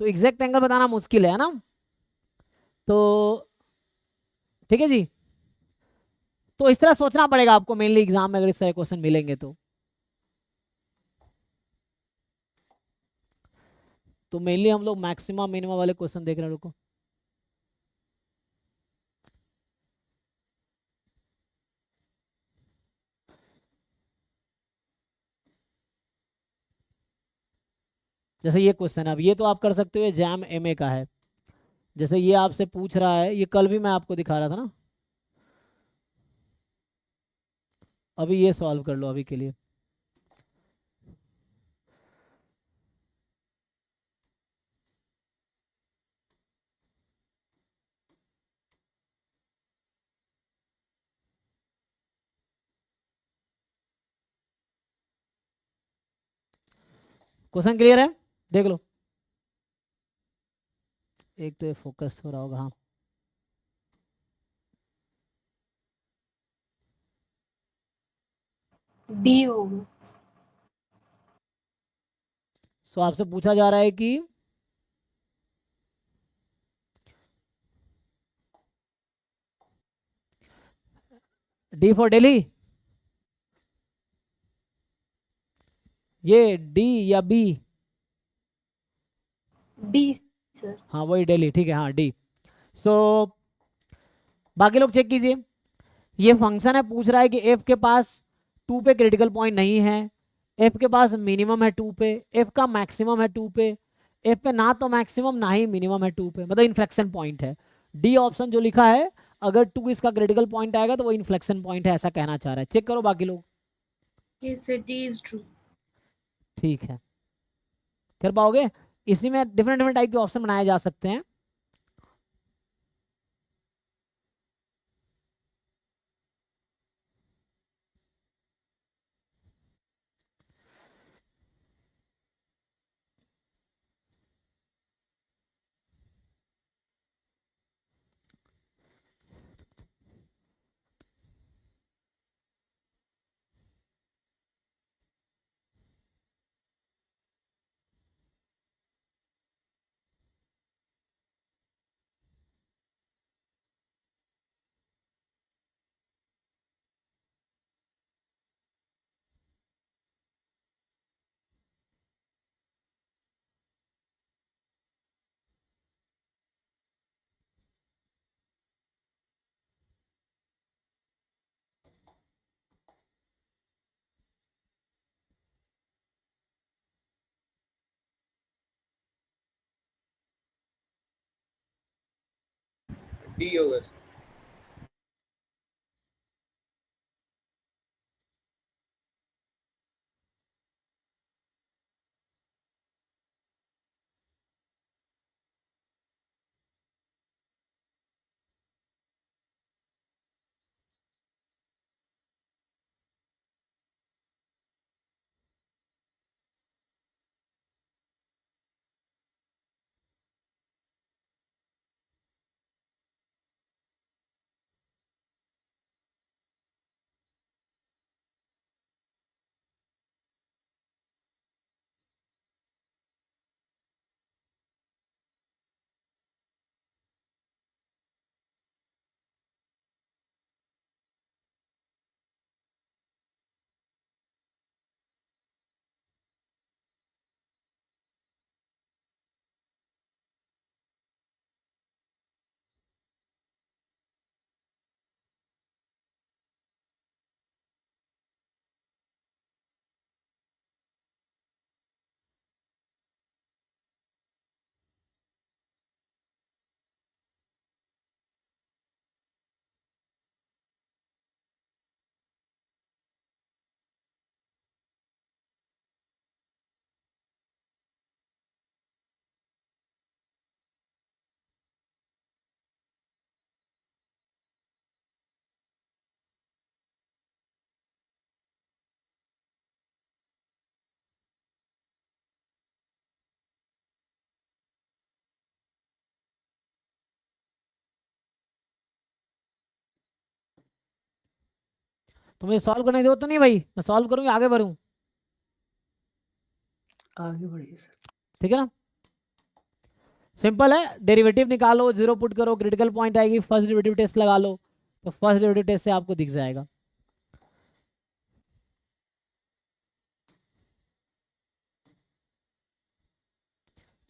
तो एग्जैक्ट एंगल बताना मुश्किल है ना। तो ठीक है जी, तो इस तरह सोचना पड़ेगा आपको मेनली एग्जाम में अगर इस तरह क्वेश्चन मिलेंगे तो मेनली हम लोग मैक्सिमम मिनिमम वाले क्वेश्चन देख रहे हैं। रुको, जैसे ये क्वेश्चन, अब ये तो आप कर सकते हो, ये जैम एमए का है। जैसे ये आपसे पूछ रहा है, ये कल भी मैं आपको दिखा रहा था ना, अभी ये सॉल्व कर लो अभी के लिए। क्वेश्चन क्लियर है, देख लो। एक तो ये फोकस हो रहा होगा, हाँ। डी होगा। सो आपसे पूछा जा रहा है कि डी फॉर दिल्ली, ये डी या बी? D sir. हाँ वही दिल्ली, ठीक है, हाँ डी। सो बाकी लोग चेक कीजिए, ये फंक्शन है, पूछ रहा है कि एफ के पास 2 पे क्रिटिकल पॉइंट नहीं है, एफ के पास मिनिमम है 2 पे, एफ का मैक्सिमम है 2 पे, एफ पे ना तो मैक्सिमम ना ही मिनिमम है 2 पे, मतलब इन्फ्लेक्शन पॉइंट है। डी ऑप्शन जो लिखा है, अगर 2 इसका क्रिटिकल पॉइंट आएगा तो वो इन्फ्लेक्शन पॉइंट है, ऐसा कहना चाह रहा है। चेक करो बाकी लोग। Yes, sir. D is true. ठीक है, कर पाओगे? इसी में डिफरेंट डिफरेंट टाइप के ऑप्शन बनाए जा सकते हैं। डी होगा सर। तो मुझे सॉल्व करने की जरूरत तो नहीं भाई, मैं सॉल्व करूँगी, आगे बढ़ूँ? आगे बढ़िए सर। ठीक है ना, सिंपल है। डेरिवेटिव निकालो, जीरो पुट करो, क्रिटिकल पॉइंट आएगी, फर्स्ट डेरिवेटिव टेस्ट लगा लो, तो फर्स्ट डेरिवेटिव टेस्ट से आपको दिख जाएगा।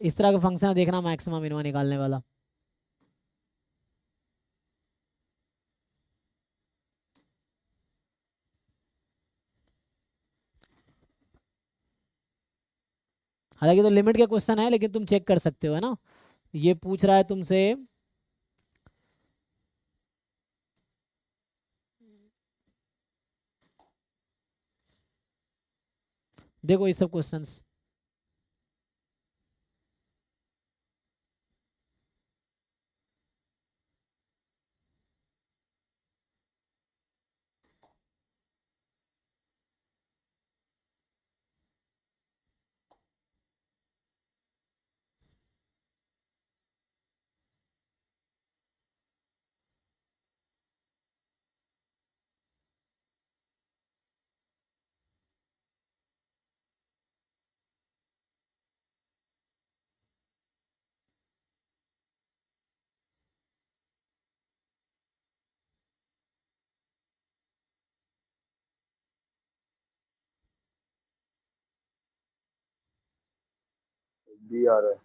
इस तरह का फंक्शन देखना मैक्सिमम मिनिमम निकालने वाला। हालांकि तो लिमिट के क्वेश्चन है, लेकिन तुम चेक कर सकते हो, है ना। ये पूछ रहा है तुमसे देखो ये सब क्वेश्चंस। डी आ रहा है।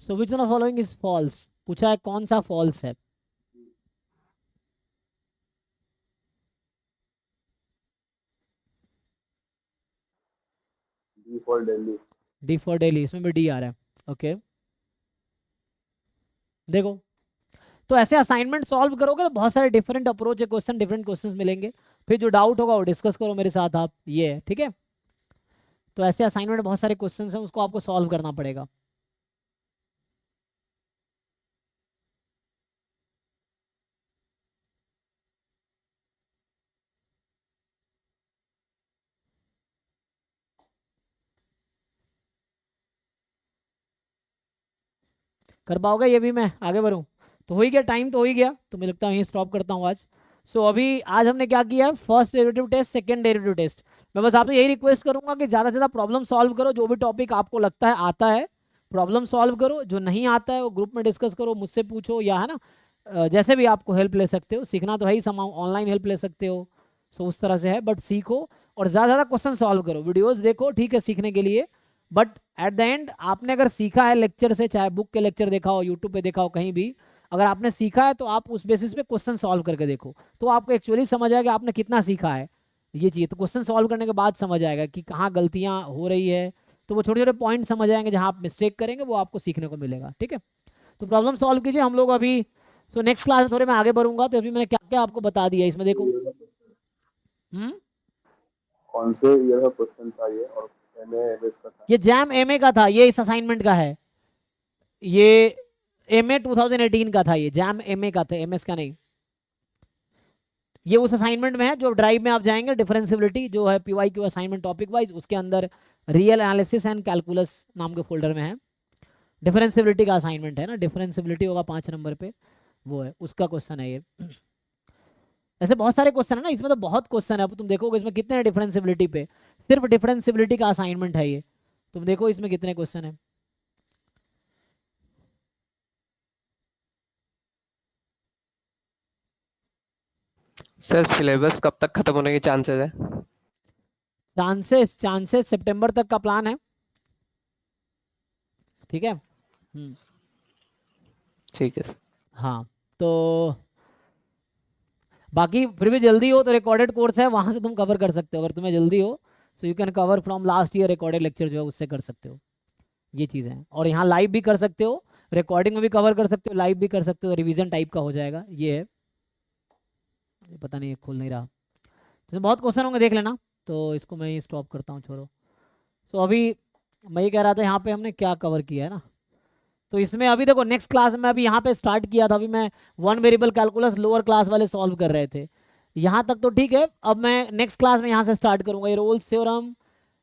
So which one of following is false, पूछा है कौन सा फॉल्स है। D for Delhi. D for daily, इसमें भी डी आ रहा है। ओके देखो, तो ऐसे असाइनमेंट सॉल्व करोगे तो बहुत सारे डिफरेंट अप्रोच है, क्वेश्चन डिफरेंट क्वेश्चंस मिलेंगे। फिर जो डाउट होगा वो डिस्कस करो मेरे साथ आप, ये है ठीक है। तो ऐसे असाइनमेंट बहुत सारे क्वेश्चंस हैं, उसको आपको सॉल्व करना पड़ेगा। कर पाओगे ये भी, मैं आगे बढ़ूँ तो हो ही गया, टाइम तो हो ही गया, तो मुझे लगता है यहीं स्टॉप करता हूँ आज। सो अभी आज हमने क्या किया है, first derivative test, second derivative test. मैं बस आपसे यही रिक्वेस्ट करूंगा कि ज़्यादा से ज़्यादा प्रॉब्लम सॉल्व करो, जो भी टॉपिक आपको लगता है आता है प्रॉब्लम सॉल्व करो, जो नहीं आता है वो ग्रुप में डिस्कस करो, मुझसे पूछो, या है ना जैसे भी आपको हेल्प ले सकते हो, सीखना तो है ही, समाओ ऑनलाइन हेल्प ले सकते हो। सो उस तरह से है, बट सीखो और ज़्यादा से ज़्यादा क्वेश्चन सॉल्व करो, वीडियोज़ देखो ठीक है सीखने के लिए, बट एट द एंड आपने अगर सीखा है लेक्चर से, चाहे बुक के लेक्चर देखा हो, यूट्यूब पे देखा हो, कहीं भी अगर आपने सीखा है तो आप उस बेसिस पे क्वेश्चन सॉल्व करके देखो, तो आपको एक्चुअली समझ आएगा आपने कितना सीखा है ये चीज़। तो क्वेश्चन सॉल्व करने के बाद समझ आएगा कि कहाँ गलतियाँ हो रही है, तो वो छोटे छोटे पॉइंट समझ आएंगे, जहाँ आप मिस्टेक करेंगे वो आपको सीखने को मिलेगा, ठीक है। तो प्रॉब्लम सॉल्व कीजिए हम लोग अभी। सो नेक्स्ट क्लास में थोड़े मैं आगे बढ़ूंगा, तो अभी मैंने क्या क्या आपको बता दिया इसमें, देखो। कौन से ईयर का क्वेश्चन था ये, और एमए एमएस का था? ये जैम एमए का था, ये इस असाइनमेंट का है, ये एमए 2018 का था, ये जैम एमए का था, एमएस का नहीं। ये उस असाइनमेंट में है जो ड्राइव में आप जाएंगे, डिफरेंशियबिलिटी जो है पीवाईक्यू असाइनमेंट टॉपिक वाइज, उसके अंदर रियल एनालिसिस एंड कैलकुलस नाम के फोल्डर में है, डिफरेंशियबिलिटी का असाइनमेंट है ना, डिफरेंशियबिलिटी होगा 5 नंबर पे, वो है उसका क्वेश्चन है ये। ऐसे बहुत सारे क्वेश्चन है ना इसमें, तो बहुत क्वेश्चन है, अब तुम देखोगे इसमें कितने डिफरेंशियबिलिटी पे, सिर्फ डिफरेंशियबिलिटी का असाइनमेंट है ये, तुम देखो इसमें कितने क्वेश्चन है। सर सिलेबस कब तक खत्म होने के चांसेस है? चांसेस सितंबर तक का प्लान है, ठीक है। ठीक है। हाँ तो बाकी फिर भी जल्दी हो तो रिकॉर्डेड कोर्स है, वहाँ से तुम कवर कर सकते हो, अगर तुम्हें जल्दी हो so you can cover from last year, recorded lecture जो है उससे कर सकते हो, ये चीज़ें हैं। और यहाँ लाइव भी कर सकते हो, रिकॉर्डिंग में भी कवर कर सकते हो, लाइव भी कर सकते हो, रिवीजन टाइप का हो जाएगा, ये है। ये पता नहीं खुल नहीं रहा, तो बहुत क्वेश्चन होंगे देख लेना, तो इसको मैं ही स्टॉप करता हूँ, छोड़ो। सो अभी मैं ये कह रहा था यहाँ पे हमने क्या कवर किया है ना, तो इसमें अभी देखो नेक्स्ट क्लास में अभी यहाँ पे स्टार्ट किया था, अभी मैं one variable calculus lower class वाले सॉल्व कर रहे थे, यहाँ तक तो ठीक है। अब मैं नेक्स्ट क्लास में यहाँ से स्टार्ट करूँगा, ये रोल्स थ्योरम,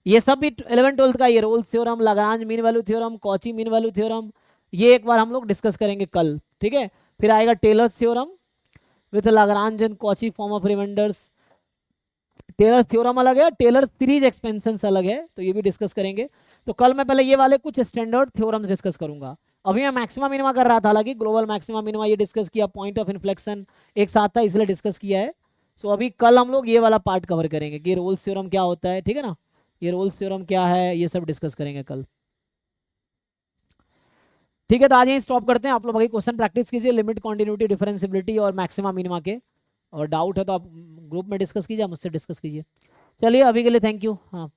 ये सब भी 11th-12th का, ये Rolle's theorem, Lagrange mean value theorem, Cauchy mean value theorem, ये एक बार हम लोग डिस्कस करेंगे कल, ठीक है। फिर आएगा Taylor's theorem with Lagrange and Cauchy form of remainders, Taylor's theorem अलग है, टेलर सीरीज एक्सपेंशन अलग है, तो ये भी डिस्कस करेंगे। तो कल मैं पहले ये वाले कुछ स्टैंडर्ड थ्योरम्स डिस्कस करूंगा, अभी मैं मैक्सिमा मिनिमा कर रहा था, हालांकि ग्लोबल मैक्सिमा मिनिमा ये डिस्कस किया, पॉइंट ऑफ इन्फ्लेक्शन एक साथ था इसलिए डिस्कस किया है। सो अभी कल हम लोग ये वाला पार्ट कवर करेंगे कि रोल्स थ्योरम क्या होता है, ठीक है ना, ये रोल्स थ्योरम क्या है, ये सब डिस्कस करेंगे कल। ठीक है, तो आज यहीं स्टॉप करते हैं। आप लोग बाकी क्वेश्चन प्रैक्टिस कीजिए, लिमिट, कॉन्टिन्यूटी, डिफरेंशिएबिलिटी और मैक्सिमा मिनिमा के, और डाउट है तो आप ग्रुप में डिस्कस कीजिए, मुझसे डिस्कस कीजिए। चलिए अभी के लिए थैंक यू। हाँ